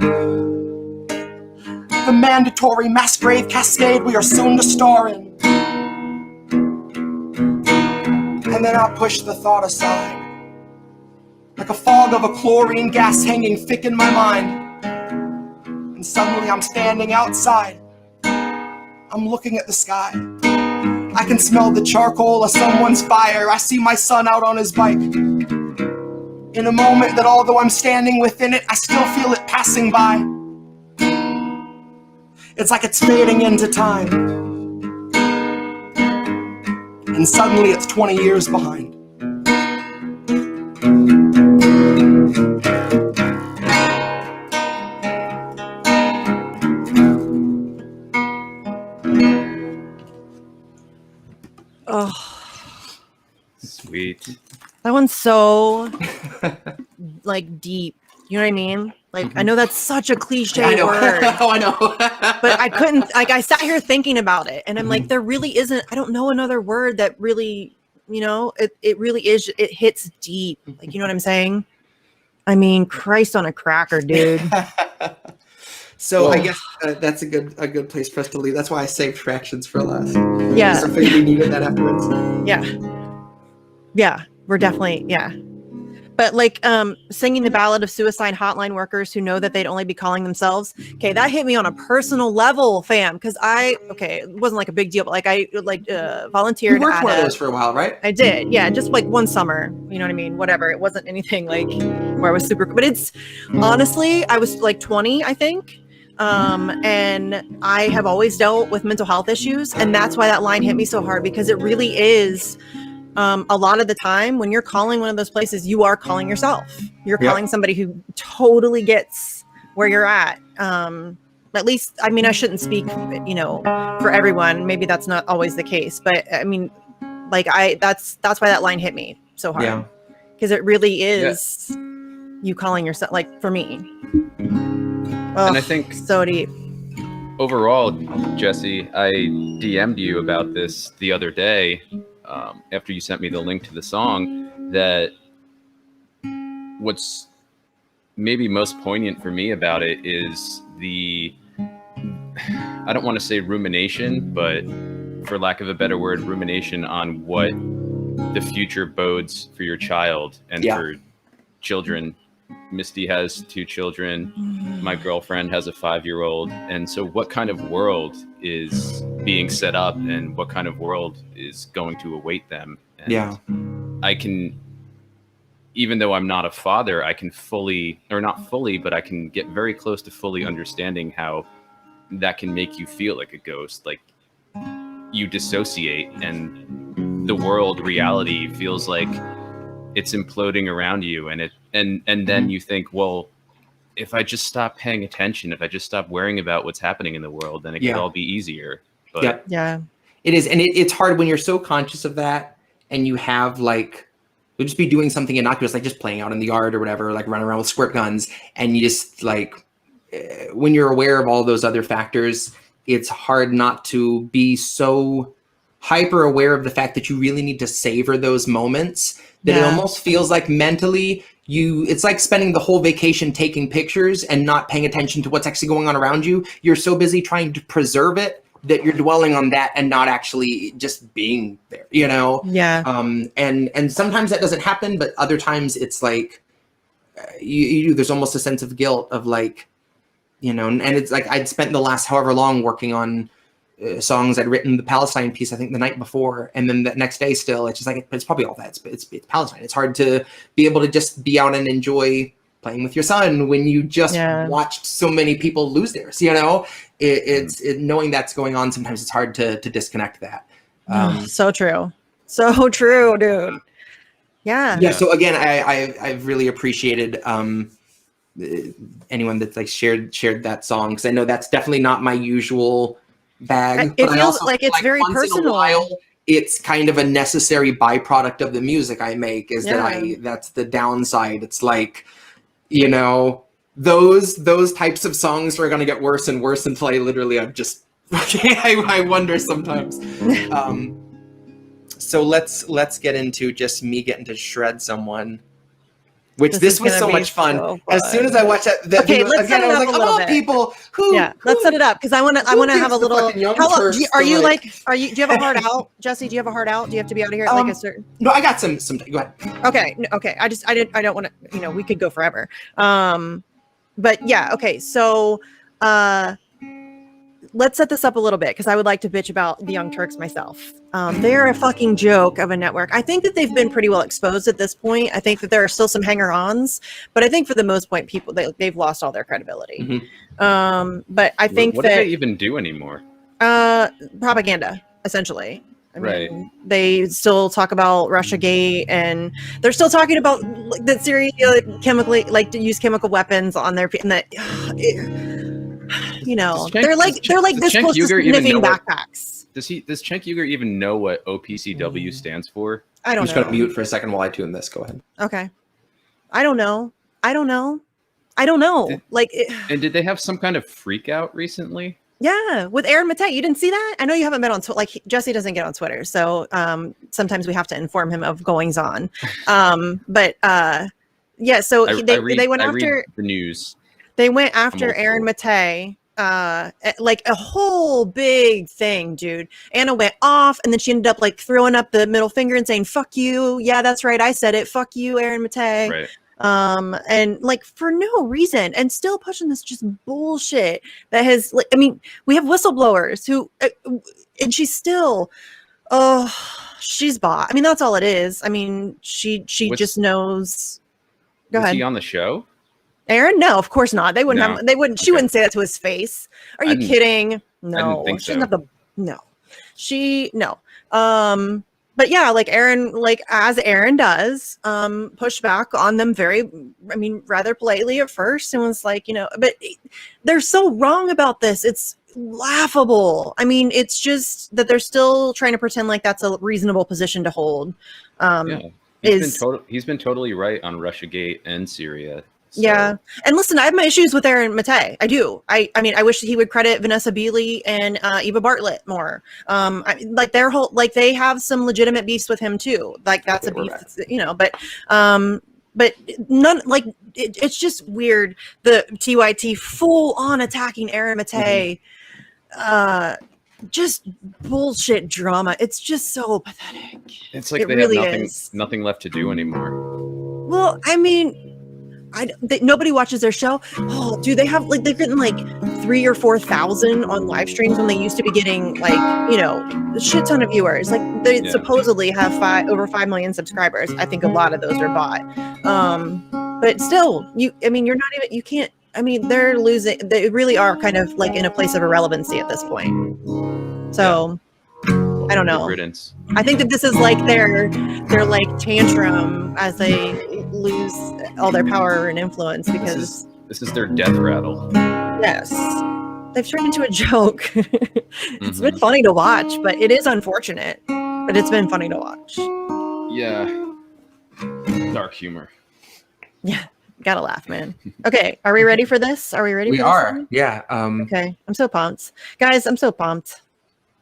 The mandatory mass grave cascade we are soon to star in. And then I'll push the thought aside, like a fog of a chlorine gas hanging thick in my mind. And suddenly I'm standing outside. I'm looking at the sky. I can smell the charcoal of someone's fire. I see my son out on his bike. In a moment that although I'm standing within it, I still feel it passing by. It's like it's fading into time. And suddenly it's 20 years behind. Oh, Sweet. that one's so like deep. You know what I mean? Like, I know that's such a cliche I know. word, Oh, I know. but I couldn't, like, I sat here thinking about it and I'm like, there really isn't, I don't know another word that really, you know, it really is, it hits deep. Like, you know what I'm saying? I mean, Christ on a cracker, dude. So Whoa. I guess that's a good place for us to leave. That's why I saved fractions for last. Yeah. So I figured we needed that afterwards. Yeah, we're definitely, yeah. But like singing the ballad of suicide hotline workers who know that they'd only be calling themselves. Okay, that hit me on a personal level, fam. Because it wasn't like a big deal, but like I volunteered. You worked one of those for a while, right? I did, yeah, just like one summer. You know what I mean? Whatever. It wasn't anything like where I was super. But it's honestly, I was like 20, I think. And I have always dealt with mental health issues, and that's why that line hit me so hard, because it really is. A lot of the time when you're calling one of those places, you are calling yourself. You're calling somebody who totally gets where you're at. At least, I mean, I shouldn't speak, you know, for everyone. Maybe that's not always the case, but I mean, like that's why that line hit me so hard. Yeah. Because it really is you calling yourself, like for me. And I think so deep. Overall, Jesse, I DM'd you about this the other day. After you sent me the link to the song, that what's maybe most poignant for me about it is I don't want to say rumination, but for lack of a better word, rumination on what the future bodes for your child and for children. Misty has 2 children. My girlfriend has a 5-year-old. And so what kind of world is being set up and what kind of world is going to await them? And I can, even though I'm not a father, I can fully, or not fully, but I can get very close to fully understanding how that can make you feel like a ghost. Like you dissociate and the world, reality feels like it's imploding around you, and then you think, well, if I just stop paying attention, if I just stop worrying about what's happening in the world, then it could all be easier. But it is, and it's hard when you're so conscious of that, and you have like, you'll just be doing something innocuous, like just playing out in the yard or whatever, like running around with squirt guns, and you just like, when you're aware of all those other factors, it's hard not to be so hyper aware of the fact that you really need to savor those moments that it almost feels like mentally it's like spending the whole vacation taking pictures and not paying attention to what's actually going on around you. You're so busy trying to preserve it that you're dwelling on that and not actually just being there, you know? Yeah. And sometimes that doesn't happen, but other times it's like, there's almost a sense of guilt of like, you know, and it's like I'd spent the last however long working on songs. I'd written the Palestine piece, I think the night before, and then the next day still, it's just like, it's probably all that. It's Palestine. It's hard to be able to just be out and enjoy playing with your son when you just watched so many people lose theirs, you know? Knowing that's going on, sometimes it's hard to disconnect that. So true. So true, dude. Yeah. So again, I've really appreciated anyone that's like shared that song, because I know that's definitely not my usual bag. It feels like it's very personal. It's kind of a necessary byproduct of the music I make, is that's the downside. It's like, you know, those types of songs are going to get worse and worse until I'm just I wonder sometimes. So let's get into just me getting to shred someone, which this was so much fun. As soon as I watched that video again, I was like, oh, people who let's set it up, because I want to have a little. How long, do you have a hard out, Jesse? Do you have a hard out? Do you have to be out of here at like a certain? No, I got some. Go ahead. Okay. I don't want to. You know, we could go forever. But yeah. Okay. So, let's set this up a little bit, because I would like to bitch about the Young Turks myself. They're a fucking joke of a network. I think that they've been pretty well exposed at this point. I think that there are still some hanger-ons, but I think for the most part, people they've lost all their credibility. But I think what do they even do anymore? Propaganda, essentially. I mean, they still talk about Russiagate, and they're still talking about that Syria chemically, like, to use chemical weapons on their, and that. You know, they're like this close to sniffing backpacks. Does Cenk Uygur even know what OPCW stands for? I don't know. I'm just going to mute for a second while I tune this. Go ahead. Okay. I don't know. And did they have some kind of freak out recently? Yeah, with Aaron Matei. You didn't see that? I know you haven't been on Twitter. Like, Jesse doesn't get on Twitter, so sometimes we have to inform him of goings on. So they went after the news. They went after Aaron Matei, like a whole big thing, dude. Anna went off, and then she ended up like throwing up the middle finger and saying, "Fuck you." Yeah, that's right. I said it. Fuck you, Aaron Matei. Right. And like for no reason, and still pushing this just bullshit that has, like, I mean, we have whistleblowers who, and she's still, she's bought. I mean, that's all it is. I mean, she just knows. Go ahead. Is he on the show? Aaron? No, of course not. They wouldn't have. They wouldn't. She wouldn't say that to his face. Are you kidding? No, I didn't think she doesn't have the. No, she no. But yeah, like Aaron, like as Aaron does, push back on them rather politely at first, and was like, you know, but they're so wrong about this. It's laughable. I mean, it's just that they're still trying to pretend like that's a reasonable position to hold. He's been totally right on Russiagate and Syria. So. Yeah. And listen, I have my issues with Aaron Matei. I do. I mean, I wish he would credit Vanessa Beeley and Eva Bartlett more. Like their whole, like they have some legitimate beefs with him too. Like that's a beef, you know, but none, like it's just weird. The TYT full on attacking Aaron Matei. Just bullshit drama. It's just so pathetic. It's like they really have nothing left to do anymore. Well, I mean, nobody watches their show. Oh, dude, they're getting like 3,000 or 4,000 on live streams when they used to be getting like, you know, a shit ton of viewers. Like they supposedly have over 5 million subscribers. I think a lot of those are bought. But still, you're not even, you can't. I mean, they're losing. They really are kind of like in a place of irrelevancy at this point. So. I don't know. I think that this is like their like tantrum as they lose all their power and influence, because this is their death rattle. Yes, they've turned into a joke. It's been funny to watch, but it is unfortunate. But it's been funny to watch. Yeah, dark humor. Yeah, gotta laugh, man. Okay, are we ready for this? Are we ready? We are. Yeah. Okay, I'm so pumped, guys. I'm so pumped.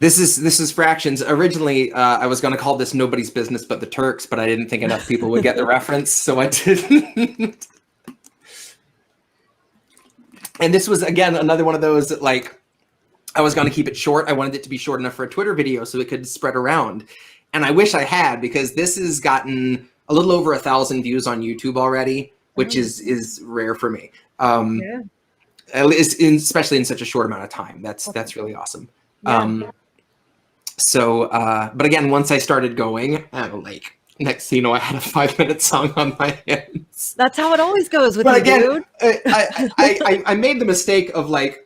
This is fractions. Originally, I was going to call this Nobody's Business But the Turks, but I didn't think enough people would get the reference, so I didn't. And this was, again, another one of those that, like, I was going to keep it short. I wanted it to be short enough for a Twitter video so it could spread around. And I wish I had, because this has gotten a little over 1,000 views on YouTube already. which is rare for me. Yeah. At least especially in such a short amount of time. That's really awesome. Yeah. But again, once I started going, like next thing you know, I had a 5-minute song on my hands. That's how it always goes with But you, again, dude. I made the mistake of like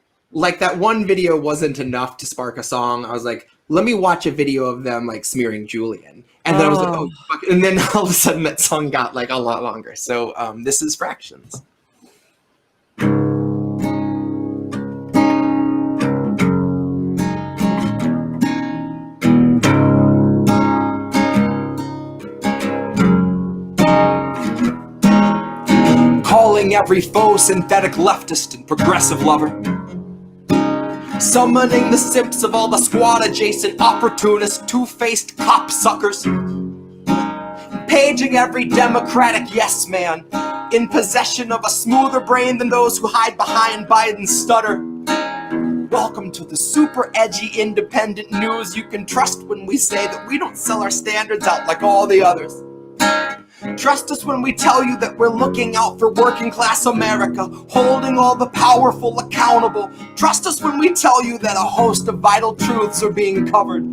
that one video wasn't enough to spark a song. I was like, let me watch a video of them like smearing Julian. And then I was like, oh, fuck. And then all of a sudden that song got like a lot longer. So this is Fractions. Calling every foe synthetic leftist and progressive lover. Summoning the simps of all the squad adjacent opportunist two-faced cop-suckers. Paging every democratic yes man in possession of a smoother brain than those who hide behind Biden's stutter. Welcome to the super edgy independent news you can trust when we say that we don't sell our standards out like all the others. Trust us when we tell you that we're looking out for working class America, holding all the powerful accountable. Trust us when we tell you that a host of vital truths are being covered,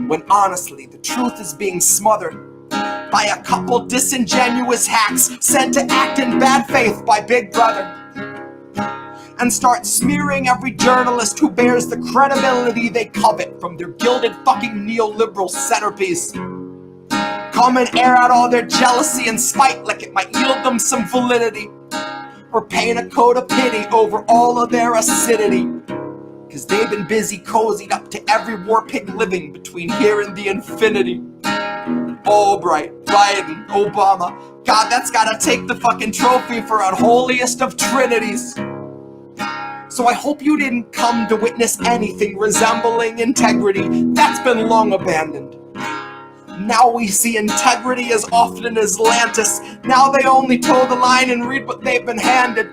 when honestly the truth is being smothered by a couple disingenuous hacks sent to act in bad faith by Big Brother, and start smearing every journalist who bears the credibility they covet from their gilded fucking neoliberal centerpiece. Come and air out all their jealousy and spite like it might yield them some validity, or paint a coat of pity over all of their acidity, cause they've been busy cozied up to every war pig living between here and the infinity. Albright, Biden, Obama, God, that's gotta take the fucking trophy for unholiest of trinities. So I hope you didn't come to witness anything resembling integrity. That's been long abandoned. Now we see integrity as often as Atlantis. Now they only toe the line and read what they've been handed.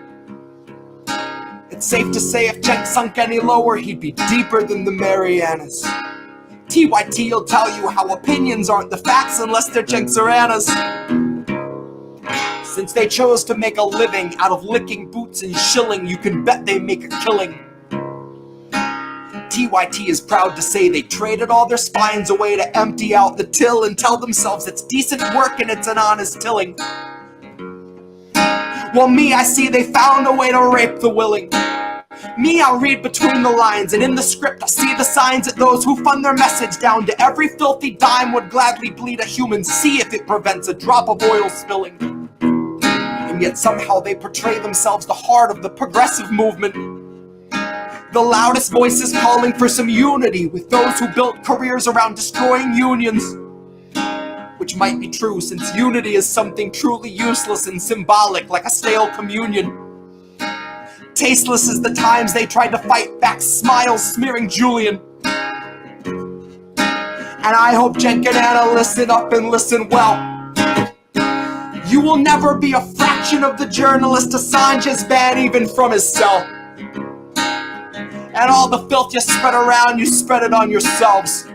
It's safe to say if Cenk sunk any lower, he'd be deeper than the Marianas. TYT will tell you how opinions aren't the facts unless they're Cenk's or Anna's. Since they chose to make a living out of licking boots and shilling, you can bet they make a killing. TYT is proud to say they traded all their spines away to empty out the till and tell themselves it's decent work and it's an honest tilling. Well, me, I see they found a way to rape the willing. Me, I'll read between the lines, and in the script I see the signs that those who fund their message down to every filthy dime would gladly bleed a human sea if it prevents a drop of oil spilling. And yet somehow they portray themselves the heart of the progressive movement. The loudest voices calling for some unity with those who built careers around destroying unions. Which might be true, since unity is something truly useless and symbolic, like a stale communion. Tasteless as the times they tried to fight back smiles smearing Julian. And I hope Cenk and Anna listen up and listen well. You will never be a fraction of the journalist Assange has banned even from his cell. And all the filth you spread around, you spread it on yourselves.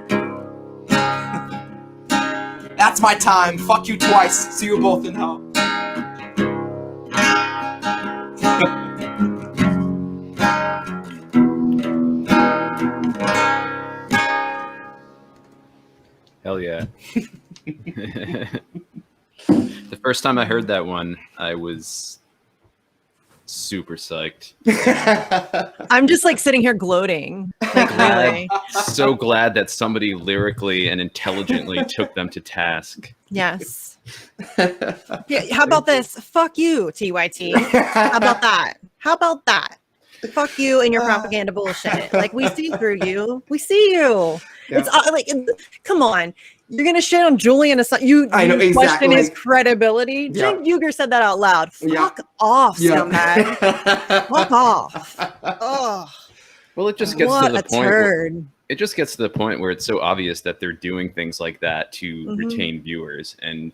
That's my time. Fuck you twice. See you both in hell. Hell yeah. The first time I heard that one, I was super psyched. I'm just like sitting here gloating. Like, really. So glad that somebody lyrically and intelligently took them to task. Yes. Yeah, how about this? Fuck you, TYT. How about that? How about that? Fuck you and your propaganda bullshit. Like, we see through you. We see you. Yeah. It's like, come on. You're gonna shit on Julian Assange. You question exactly. His credibility. Yeah. Jake Uger said that out loud. Fuck off, scumbag. Fuck off. Oh. Well, it just gets to the point. It just gets to the point where it's so obvious that they're doing things like that to retain viewers and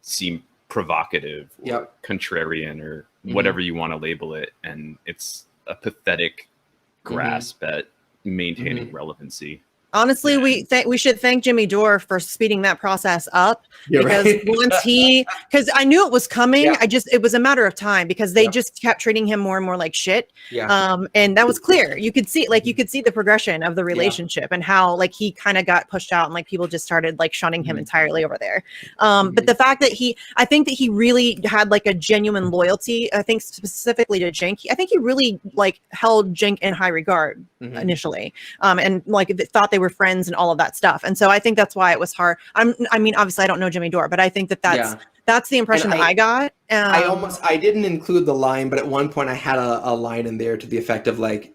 seem provocative or contrarian or whatever you want to label it. And it's a pathetic grasp at maintaining relevancy. Honestly, we should thank Jimmy Dore for speeding that process up, because once because I knew it was coming. Yeah. It was a matter of time, because they just kept treating him more and more like shit. Yeah. And that was clear. You could see the progression of the relationship and how like he kind of got pushed out and like people just started like shunning him entirely over there. But the fact that I think that he really had like a genuine loyalty, I think specifically to Jink. I think he really like held Jink in high regard initially. And like thought they were friends and all of that stuff. And so I think that's why it was hard. I mean, obviously I don't know Jimmy Dore, but I think that's the impression that I got. I didn't include the line, but at one point I had a line in there to the effect of like,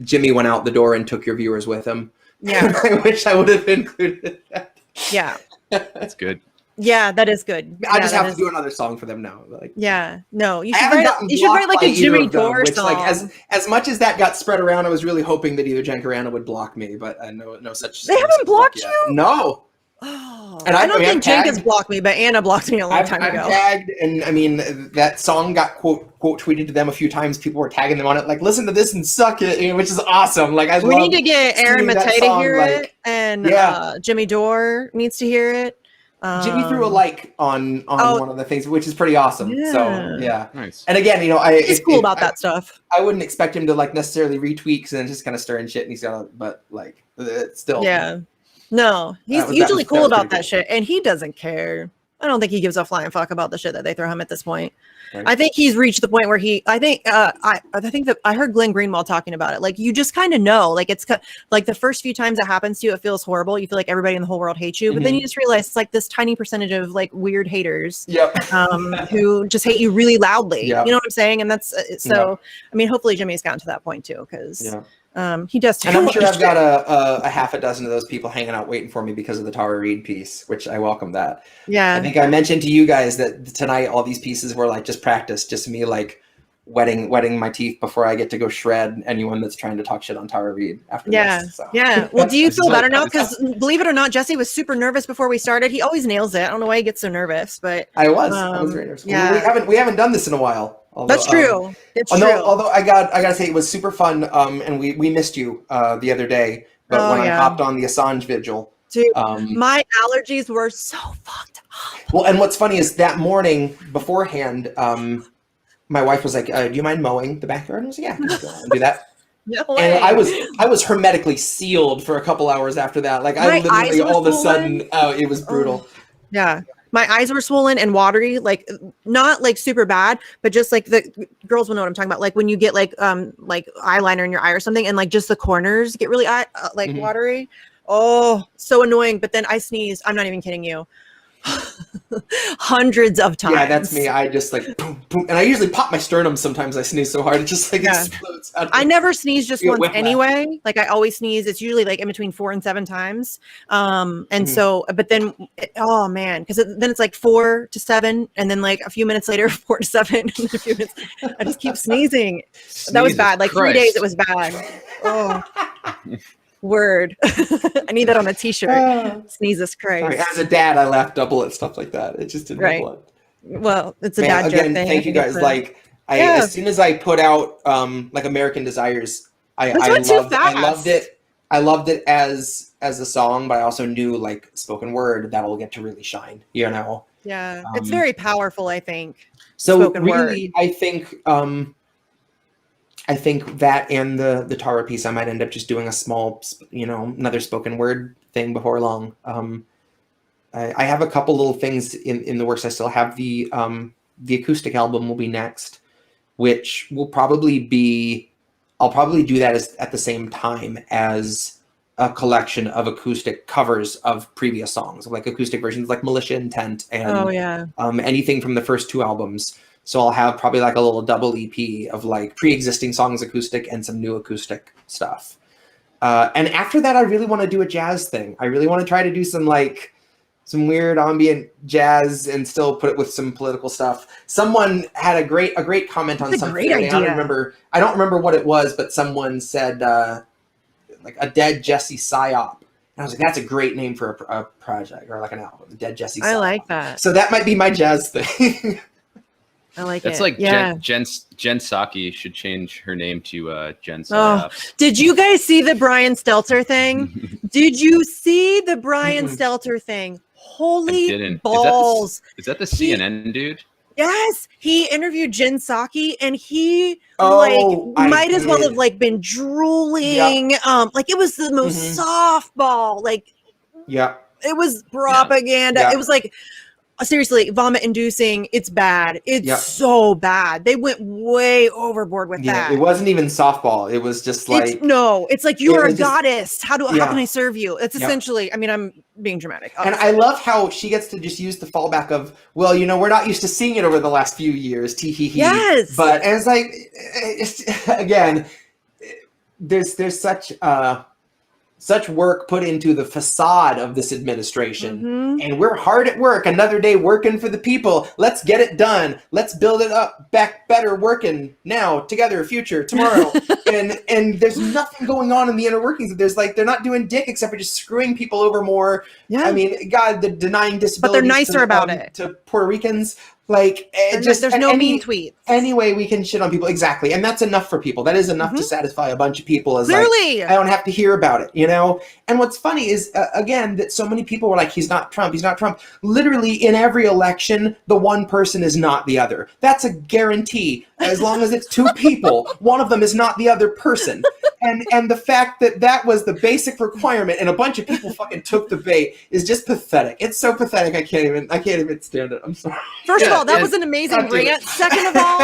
Jimmy went out the door and took your viewers with him. Yeah. I wish I would have included that. Yeah. That's good. Yeah, that is good. I just have to do another song for them now. Like, yeah, no, you should write like a Jimmy Dore song. Like, as much as that got spread around, I was really hoping that either Jen or Anna would block me, but no such. They haven't blocked you? No. Oh, and I don't think Jen has blocked me, but Anna blocked me a long time ago. I've tagged, and I mean that song got quote tweeted to them a few times. People were tagging them on it, like listen to this and suck it, which is awesome. Like we need to get Aaron Matei to hear it, and Jimmy Dore needs to hear it. Jimmy threw a like on one of the things, which is pretty awesome. Yeah. So yeah, nice. And again, he's cool about that stuff. I wouldn't expect him to like necessarily retweet, because then just kind of stirring shit, and he's got, but like it's still no, he's usually cool about that shit, and he doesn't care. I don't think he gives a flying fuck about the shit that they throw him at this point. Right. I think he's reached the point where I think that I heard Glenn Greenwald talking about it. Like you just kind of know, like it's like the first few times it happens to you, it feels horrible. You feel like everybody in the whole world hates you, but then you just realize it's like this tiny percentage of like weird haters, who just hate you really loudly. You know what I'm saying? And that's so. I mean, hopefully Jimmy's gotten to that point too, because. He does too. And I'm sure I've got a half a dozen of those people hanging out waiting for me because of the Tara Reid piece, which I welcome that. Yeah. I think I mentioned to you guys that tonight all these pieces were like just practice, just me like wetting my teeth before I get to go shred anyone that's trying to talk shit on Tara Reid after this. So. Yeah. Well, do you feel better now? Because believe it or not, Jesse was super nervous before we started. He always nails it. I don't know why he gets so nervous, but I was very nervous. Yeah. We haven't done this in a while. Although, that's true. It's true. Although I gotta say it was super fun. And we missed you the other day. But when I hopped on the Assange vigil, dude, my allergies were so fucked up. Well, and what's funny is that morning beforehand, my wife was like, "Do you mind mowing the backyard?" And I was like, "Yeah, I can go and do that." No way. And I was hermetically sealed for a couple hours after that. Like I literally all of a sudden, it was brutal. Yeah. My eyes were swollen and watery, like not like super bad, but just like the girls will know what I'm talking about. Like when you get like eyeliner in your eye or something, and like just the corners get really watery. Oh, so annoying. But then I sneezed. I'm not even kidding you. Hundreds of times. Yeah, that's me. I just like boom, boom, and I usually pop my sternum sometimes. I sneeze so hard it just like explodes. I never sneeze just once anyway. Like I always sneeze. It's usually like in between 4 and 7 times. So, but then, oh man, because then it's like 4 to 7, and then like a few minutes later, 4 to 7, and then a few minutes. I just keep sneezing. That was bad. Like 3 days, it was bad. Oh. Word. I need that on a t-shirt. Sneezes Christ. Sorry, as a dad, I laugh double at stuff like that. It just didn't have blood. Well, it's a dad joke thing. Thank you guys. Like as soon as I put out like American Desires, I loved it. I loved it as a song, but I also knew like spoken word that'll get to really shine, you know. Yeah. It's very powerful, I think. So spoken really word. I think that and the Tara piece, I might end up just doing a small, another spoken word thing before long. I have a couple little things in the works. I still have the acoustic album will be next, which will probably be, I'll probably do that at the same time as a collection of acoustic covers of previous songs, like acoustic versions like Militia Intent and anything from the first 2 albums. So I'll have probably like a little double EP of like pre-existing songs acoustic and some new acoustic stuff. And after that, I really want to do a jazz thing. I really want to try to do some weird ambient jazz and still put it with some political stuff. Someone had a great comment on something. Great idea. I don't remember what it was, but someone said like a dead Jesse psyop. And I was like, that's a great name for a project or like an album, Dead Jesse psyop. I like that. So that might be my jazz thing. I like That's it. like Jen Psaki should change her name to Jen Psyops. Did you guys see the Brian Stelter thing? Did you see the Brian Stelter thing? Holy balls! Is that the CNN dude? Yes, he interviewed Jen Psaki, and he might as well have like been drooling. Like it was the most softball. Like, it was propaganda. Yeah. It was like, seriously, vomit inducing. It's bad. It's so bad. They went way overboard with that. It wasn't even softball. It was just like it's like you are a goddess. How can I serve you? It's essentially. I mean, I'm being dramatic. Obviously. And I love how she gets to just use the fallback of, well, you know, we're not used to seeing it over the last few years. Tee hee hee. Yes. But and it's like, again, there's such work put into the facade of this administration, and we're hard at work. Another day working for the people. Let's get it done. Let's build it up back better, working now, together, future, tomorrow. and there's nothing going on in the inner workings. There's like, they're not doing dick except for just screwing people over more. Yeah. I mean, God, the denying disability. But they're nicer about it to Puerto Ricans. Like, there's no mean tweets. Any way we can shit on people, exactly, and that's enough for people. That is enough to satisfy a bunch of people. As clearly, like, I don't have to hear about it, you know. And what's funny is, again, that so many people were like, "He's not Trump. He's not Trump." Literally, in every election, the one person is not the other. That's a guarantee. As long as it's two people, one of them is not the other person. And the fact that was the basic requirement, and a bunch of people fucking took the bait, is just pathetic. It's so pathetic. I can't even stand it. I'm sorry. First of all, that was an amazing rant. Second of all,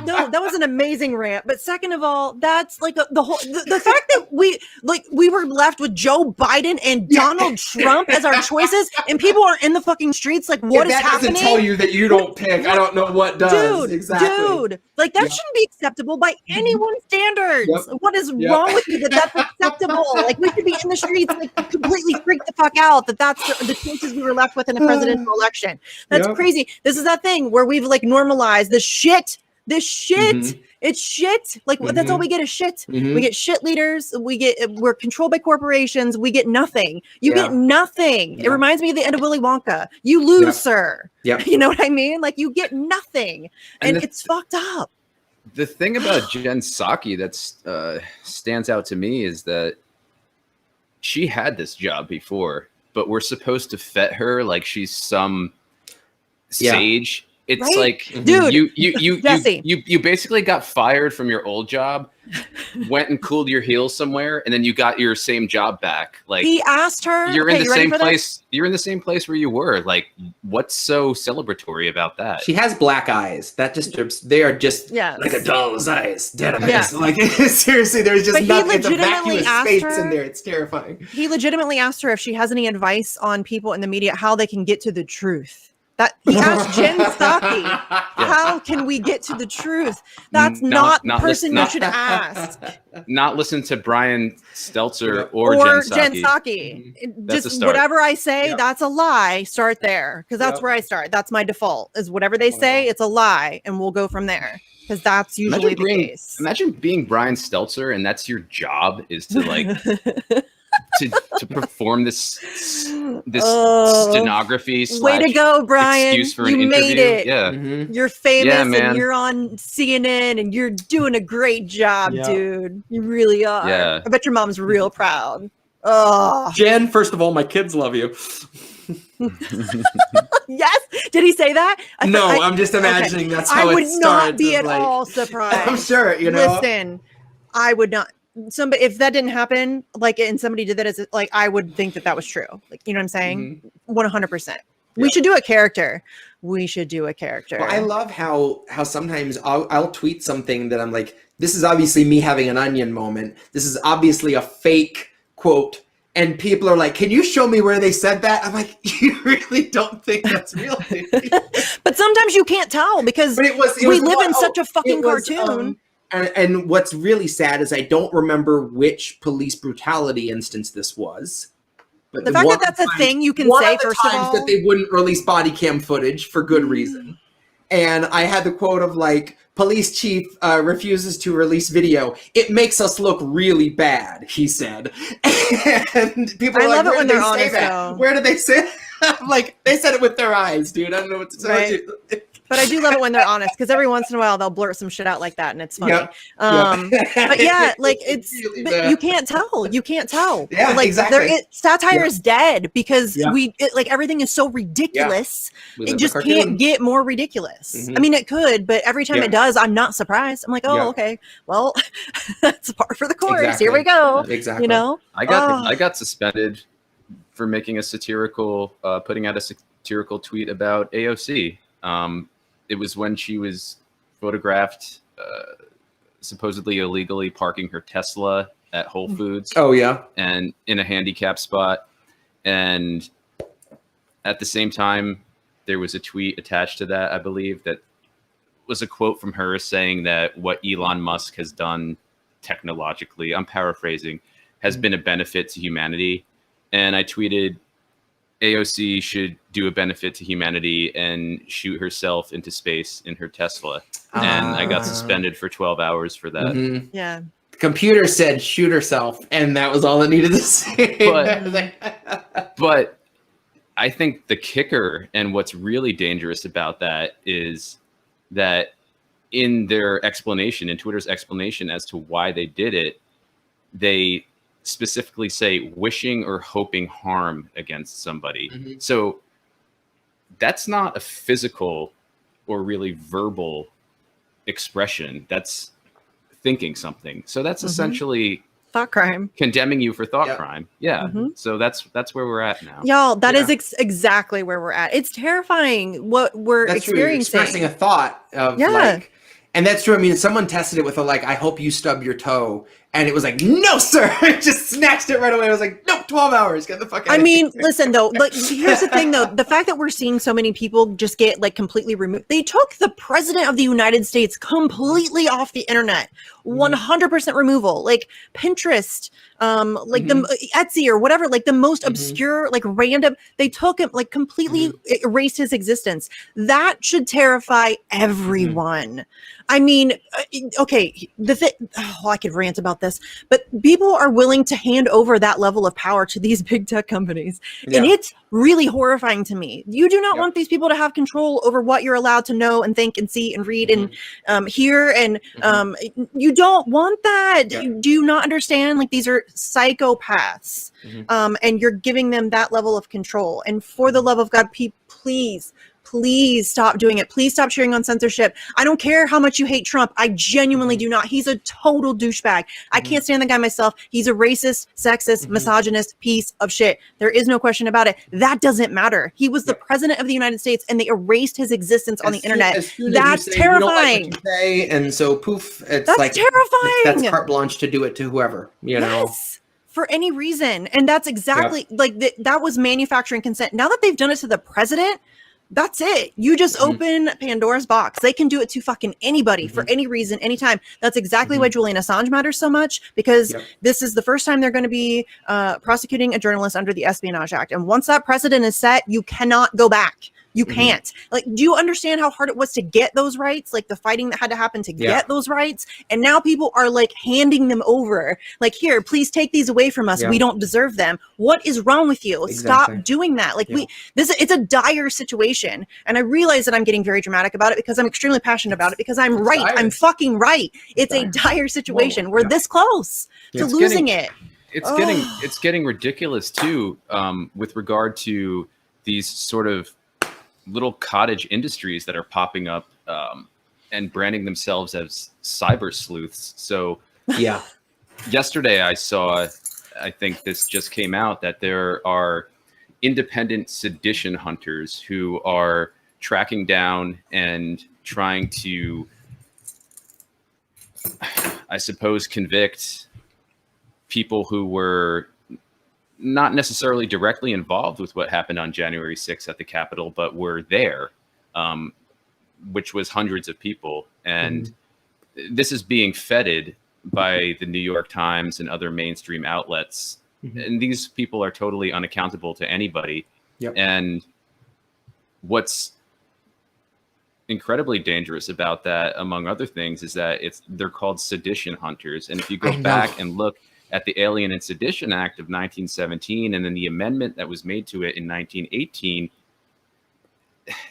no, that was an amazing rant. But second of all, that's like the whole the fact that we were left with Joe Biden and Donald Trump as our choices, and people are in the fucking streets. Like, what is happening? That doesn't tell you that you don't pick. I don't know what does. Dude, like that shouldn't be acceptable by anyone's standards. What is wrong with you that's acceptable? Like, we should be in the streets, like, completely freaked the fuck out that's the choices we were left with in a presidential election. That's crazy. This is that thing where we've like normalized this shit. It's shit. Like, that's all we get is shit. We get shit leaders. We're controlled by corporations. We get nothing. You get nothing. It reminds me of the end of Willy Wonka. You lose, sir. You know what I mean? Like, you get nothing, and it's fucked up. The thing about Jen Psaki that stands out to me is that she had this job before, but we're supposed to fet her like she's some sage. It's like, dude, you basically got fired from your old job, went and cooled your heels somewhere, and then you got your same job back. Like, he asked her, you're in the same place. You're in the same place where you were. Like, what's so celebratory about that? She has black eyes. That just they are just like a doll's eyes, dead eyes. Like, seriously, there's just nothing. It's a vacuum of space in there. It's terrifying. He legitimately asked her if she has any advice on people in the media how they can get to the truth. That he asked Jen Psaki, how can we get to the truth? That's not the person you should ask. Not listen to Brian Stelter or Jen Psaki. Just whatever I say, that's a lie. Start there, because that's where I start. That's my default. Is whatever they say, it's a lie, and we'll go from there. Because that's usually the case. Imagine being Brian Stelter, and that's your job, is to like to perform this stenography. Way to go, Brian! Excuse for you an made interview. it. Yeah, you're famous, and you're on CNN, and you're doing a great job, dude. You really are. Yeah. I bet your mom's real proud. Oh, Jen, first of all, my kids love you. Yes. Did he say that? I'm just imagining that's how it starts. I would not be at all surprised. I'm sure, you know. Listen, I would not. Somebody, if that didn't happen, like, and somebody did that, as like, I would think that was true. Like, you know what I'm saying? 100%. We should do a character. Well, I love how sometimes I'll tweet something that I'm like, this is obviously me having an onion moment. This is obviously a fake quote. And people are like, can you show me where they said that? I'm like, you really don't think that's real? But sometimes you can't tell because we live in such a fucking cartoon. And what's really sad is I don't remember which police brutality instance this was. But the fact that that's a thing you can say, first of all. that they wouldn't release body cam footage for good reason. And I had the quote of like, police chief refuses to release video. It makes us look really bad, he said. And people are like, where did they say that? Where did they say that? I'm like, they said it with their eyes, dude. I don't know what to tell you. But I do love it when they're honest, because every once in a while they'll blurt some shit out like that, and it's funny. Yep. But yeah, like it's Really but bad. you can't tell. You can't tell. Yeah, like exactly. Satire is dead because Yeah. like everything is so ridiculous. We It live just a cartoon. can't get more ridiculous. Mhm. I mean, it could, but every time Yeah. it does, I'm not surprised. I'm like, oh, Yeah. okay, well, that's par for the course. Exactly. Here we go. Exactly. You know, I got suspended for making a satirical, putting out a satirical tweet about AOC. It was when she was photographed, supposedly illegally parking her Tesla at Whole Foods. Oh yeah. And in a handicap spot. And at the same time, there was a tweet attached to that, I believe, that was a quote from her saying that what Elon Musk has done technologically, I'm paraphrasing, has been a benefit to humanity. And I tweeted, AOC should do a benefit to humanity and shoot herself into space in her Tesla. And I got suspended for 12 hours for that. Mhm. yeah. The computer said shoot herself, and that was all it needed to say. But I think the kicker and what's really dangerous about that is that in their explanation, in Twitter's explanation as to why they did it, they specifically say wishing or hoping harm against somebody. Mhm. So that's not a physical or really verbal expression. That's thinking something. So that's essentially Thought crime. condemning you for thought Yep. crime. Yeah. Mhm. So that's where we're at now. Y'all, that is Yeah. exactly where we're at. It's terrifying what we're That's true. You're experiencing. expressing a thought of Yeah. like, and that's true. I mean, someone tested it with a like, I hope you stub your toe, and it was like, no, sir. Just snatched it right away. I was like, nope, 12 hours. Get the fuck out. I of mean, here. listen though, like here's the thing though, the fact that we're seeing so many people just get like completely removed. They took the president of the United States completely off the internet. 100% removal. Like Pinterest, like the Etsy or whatever, like the most obscure, like random, they took him like completely erased his existence. That should terrify everyone. I mean, okay, I could rant about this, but people are willing to hand over that level of power to these big tech companies. And Yeah. it's really horrifying to me. You do not Yep. want these people to have control over what you're allowed to know and think and see and read and hear. And you don't want that. Yep. You do not understand. Like these are psychopaths. And you're giving them that level of control. And for the love of God, please stop doing it. Please stop cheering on censorship. I don't care how much you hate Trump. I genuinely do not. He's a total douchebag. I can't stand the guy myself. He's a racist, sexist, misogynist piece of shit. There is no question about it. That doesn't matter. He was the president of the United States and they erased his existence on the internet. As soon as That's you say, "We don't like what terrifying. you say," and so poof, it's That's like terrifying. That's carte blanche to do it to whoever, you know. Yes, for any reason. And that's exactly like that was manufacturing consent. Now that they've done it to the president, that's it. You just open Pandora's box. They can do it to fucking anybody for any reason, anytime. That's exactly why Julian Assange matters so much, because this is the first time they're going to be prosecuting a journalist under the Espionage Act. And once that precedent is set, you cannot go back. You can't. Like, do you understand how hard it was to get those rights? Like the fighting that had to happen to get those rights. And now people are like handing them over. Like, here, please take these away from us. We don't deserve them. What is wrong with you? Exactly. Stop doing that. Like it's a dire situation. And I realize that I'm getting very dramatic about it because I'm extremely passionate about it because I'm right. dire. I'm fucking right. It's a dire situation. We're this close to It's losing getting- it. It's getting ridiculous too, with regard to these sort of little cottage industries that are popping up and branding themselves as cyber sleuths. So yesterday I saw, I think this just came out, that there are independent sedition hunters who are tracking down and trying to, I suppose, convict people who were not necessarily directly involved with what happened on January 6th at the Capitol, but were there, which was hundreds of people. And this is being feted by the New York Times and other mainstream outlets. And these people are totally unaccountable to anybody. And what's incredibly dangerous about that, among other things, is that they're called sedition hunters. And if you go back and look at the Alien and Sedition Act of 1917, and then the amendment that was made to it in 1918,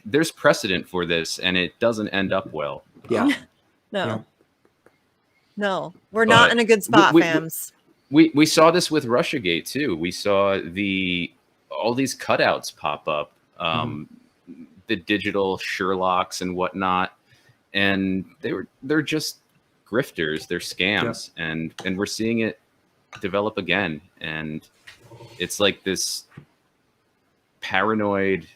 there's precedent for this, and it doesn't end up well. Yeah. No. Yeah. No, we're not in a good spot, fams. We saw this with Russiagate too. We saw all these cutouts pop up, the digital Sherlocks and whatnot, and they're just grifters. They're scams, and we're seeing it develop again. And it's like this paranoid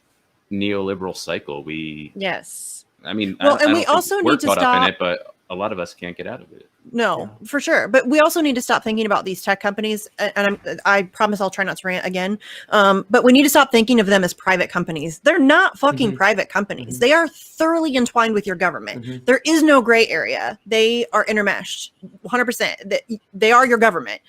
neoliberal cycle. I mean, well, and we also need to stop stop in it, but a lot of us can't get out of it. No, for sure. But we also need to stop thinking about these tech companies. And I promise I'll try not to rant again. But we need to stop thinking of them as private companies. They're not fucking private companies. They are thoroughly entwined with your government. There is no gray area. They are intermeshed 100%. They are your government.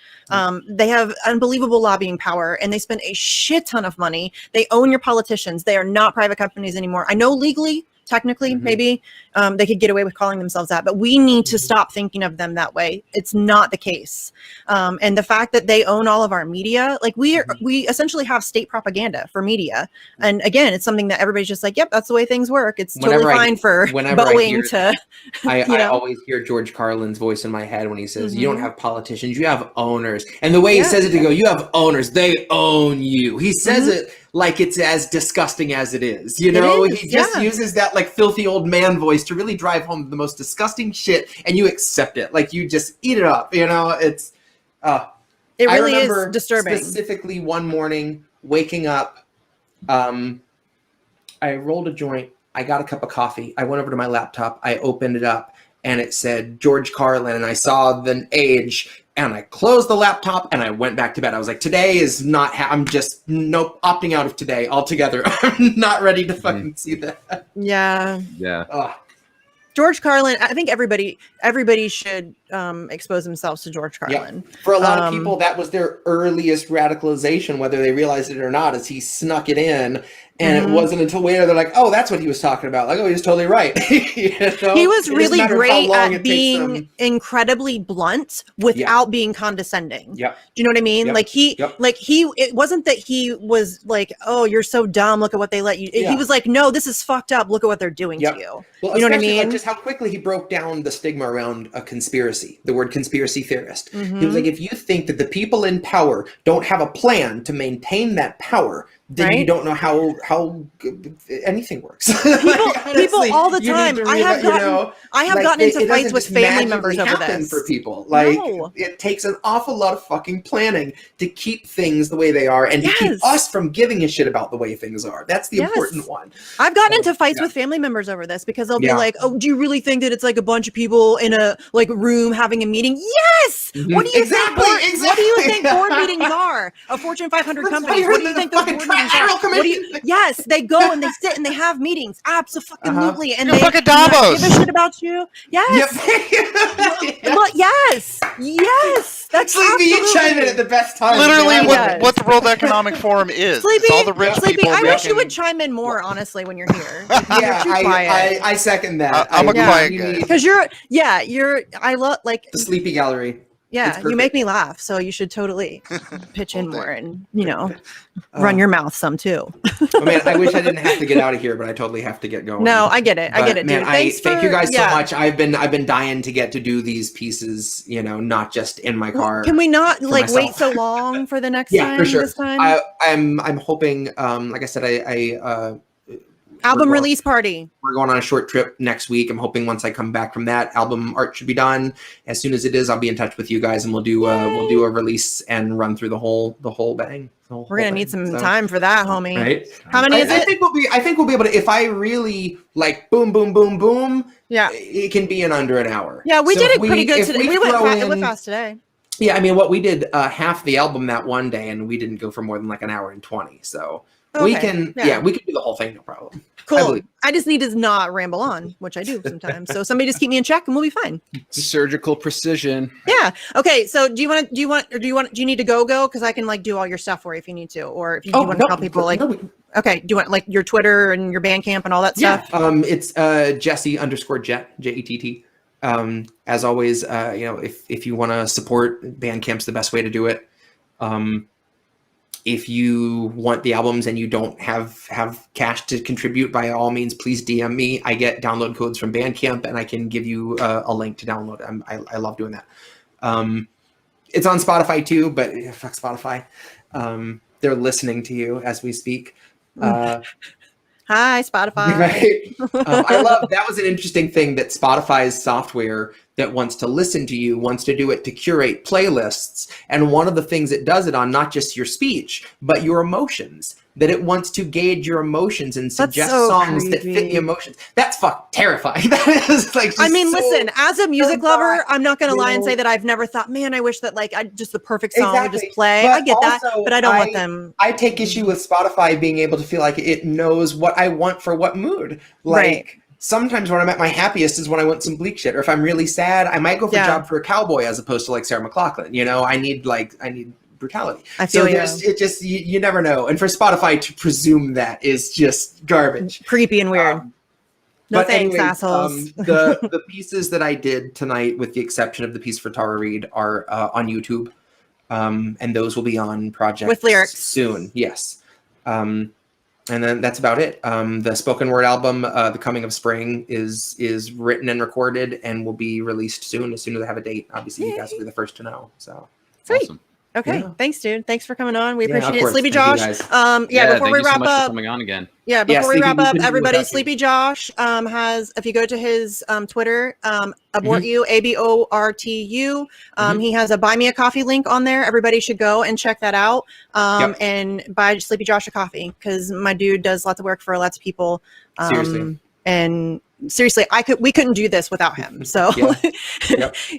They have unbelievable lobbying power, and they spend a shit ton of money. They own your politicians. They are not private companies anymore. I know legally, technically, maybe they could get away with calling themselves that, but we need to stop thinking of them that way. It's not the case. And the fact that they own all of our media, like we essentially have state propaganda for media. And again, it's something that everybody's just like, yep, that's the way things work. It's totally fine for Boeing to. I always hear George Carlin's voice in my head when he says, you don't have politicians, you have owners. And the way he says it to go, you have owners, they own you. He says it like it's as disgusting as it is. You know, he just uses that like filthy old man voice to really drive home the most disgusting shit, and you accept it. Like you just eat it up, you know? It's it really is disturbing. Specifically one morning waking up, I rolled a joint, I got a cup of coffee, I went over to my laptop, I opened it up, and it said George Carlin, and I saw the age, and I closed the laptop and I went back to bed. I was like, today is not, I'm just opting out of today altogether. I'm not ready to fucking see that. Yeah. Yeah. George Carlin, I think everybody should expose themselves to George Carlin. Yeah. For a lot of people, that was their earliest radicalization, whether they realized it or not, as he snuck it in. And it wasn't until later they're like, oh, that's what he was talking about. Like, oh, he was totally right. You know? He was really great at being incredibly blunt without being condescending. Yep. Do you know what I mean? Yep. It wasn't that he was like, oh, you're so dumb. Look at what they let you. He was like, no, this is fucked up. Look at what they're doing to you. Well, you know what I mean? Like just how quickly he broke down the stigma around a conspiracy, the word conspiracy theorist. He was like, if you think that the people in power don't have a plan to maintain that power, then you don't know how anything works. People all the time. I have gotten into fights with family members over this. For people, like it takes an awful lot of fucking planning to keep things the way they are, and to keep us from giving a shit about the way things are. That's the important one. I've gotten into fights with family members over this because they'll be like, "Oh, do you really think that it's like a bunch of people in a like room having a meeting?" Yes. What do you think? What do you think board meetings are? A Fortune 500 company. What do you think those board meetings are? Yes, they go and they sit and they have meetings. Absolutely. And they fucking Davos. Give a shit about you. Yes. Look, yes. That's Sleepy, you chime in at the best time. Literally what the World Economic Forum is. Sleepy, it's all the rich people. I wish you would chime in more, honestly, when you're here. I second that. I'm a quiet guy. Because I love like the Sleepy Gallery. Yeah, you make me laugh, so you should totally pitch in more and, run your mouth some too. Oh, man, I wish I didn't have to get out of here, but I totally have to get going. No, I get it. I get it, man, dude. Thank you guys so much. I've been dying to get to do these pieces, not just in my car. Can we not wait so long for the next time? Yeah, for sure. This time? I'm hoping, like I said, album release party. We're going on a short trip next week. I'm hoping once I come back from that, album art should be done. As soon as it is, I'll be in touch with you guys, and we'll do a release and run through the whole bang. We're gonna need some time for that, homie. Right? How many is it? I think we'll be able to. If I really like boom, boom, boom, boom. Yeah, it can be in under an hour. Yeah, we did it pretty good today. We went fast today. Yeah, I mean, what we did half the album that one day, and we didn't go for more than like an hour and 20. So. Okay. We can do the whole thing, no problem. Cool. I just need to not ramble on, which I do sometimes. So somebody just keep me in check, and we'll be fine. Surgical precision. Yeah. Okay. So do you need to go? Because I can do all your stuff for you if you need to, or if you want to tell people okay. Do you want your Twitter and your Bandcamp and all that stuff? It's Jesse_Jett, Jett. As always, if you want to support, Bandcamp's the best way to do it. If you want the albums and you don't have cash to contribute, by all means, please DM me. I get download codes from Bandcamp, and I can give you a link to download. I love doing that. It's on Spotify too, but fuck Spotify. They're listening to you as we speak. Hi, Spotify. Right. I love that was an interesting thing that Spotify's software that wants to listen to you wants to do it to curate playlists. And one of the things it does it on, not just your speech, but your emotions, that it wants to gauge your emotions and suggest songs that fit the emotions. That's terrifying. That is like, I mean, listen, as a music lover, I'm not going to lie and say that I've never thought, man, I wish that like just the perfect song would just play. But I get that, also, but I don't want them. I take issue with Spotify being able to feel like it knows what I want for what mood. Like, sometimes when I'm at my happiest is when I want some bleak shit, or if I'm really sad, I might go for Job for a Cowboy as opposed to like Sarah McLachlan. You know, I need brutality. I feel you never know. And for Spotify to presume that is just garbage. Creepy and weird. No thanks, anyways, assholes. The pieces that I did tonight, with the exception of the piece for Tara Reid, are on YouTube. And those will be on Project with lyrics soon. Yes. And then that's about it. The spoken word album, The Coming of Spring, is written and recorded and will be released soon as I have a date. Obviously, you guys will be the first to know. So sweet. Awesome. Okay, thanks, dude. Thanks for coming on. We appreciate it. Course. Sleepy Thank Josh. thank Before we you wrap so much up, for coming on again. Before we wrap up, everybody, without you. Sleepy Josh has, if you go to his Twitter, abort you, ABORTU. He has a buy me a coffee link on there. Everybody should go and check that out. And buy Sleepy Josh a coffee, because my dude does lots of work for lots of people. Seriously. And seriously, we couldn't do this without him. So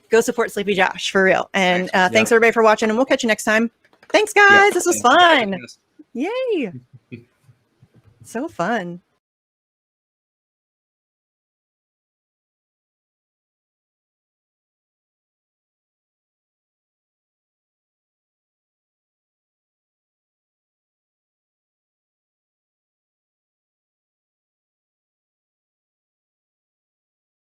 go support Sleepy Josh for real. And thanks everybody for watching, and we'll catch you next time. Thanks, guys. This was fun. Yay. So fun.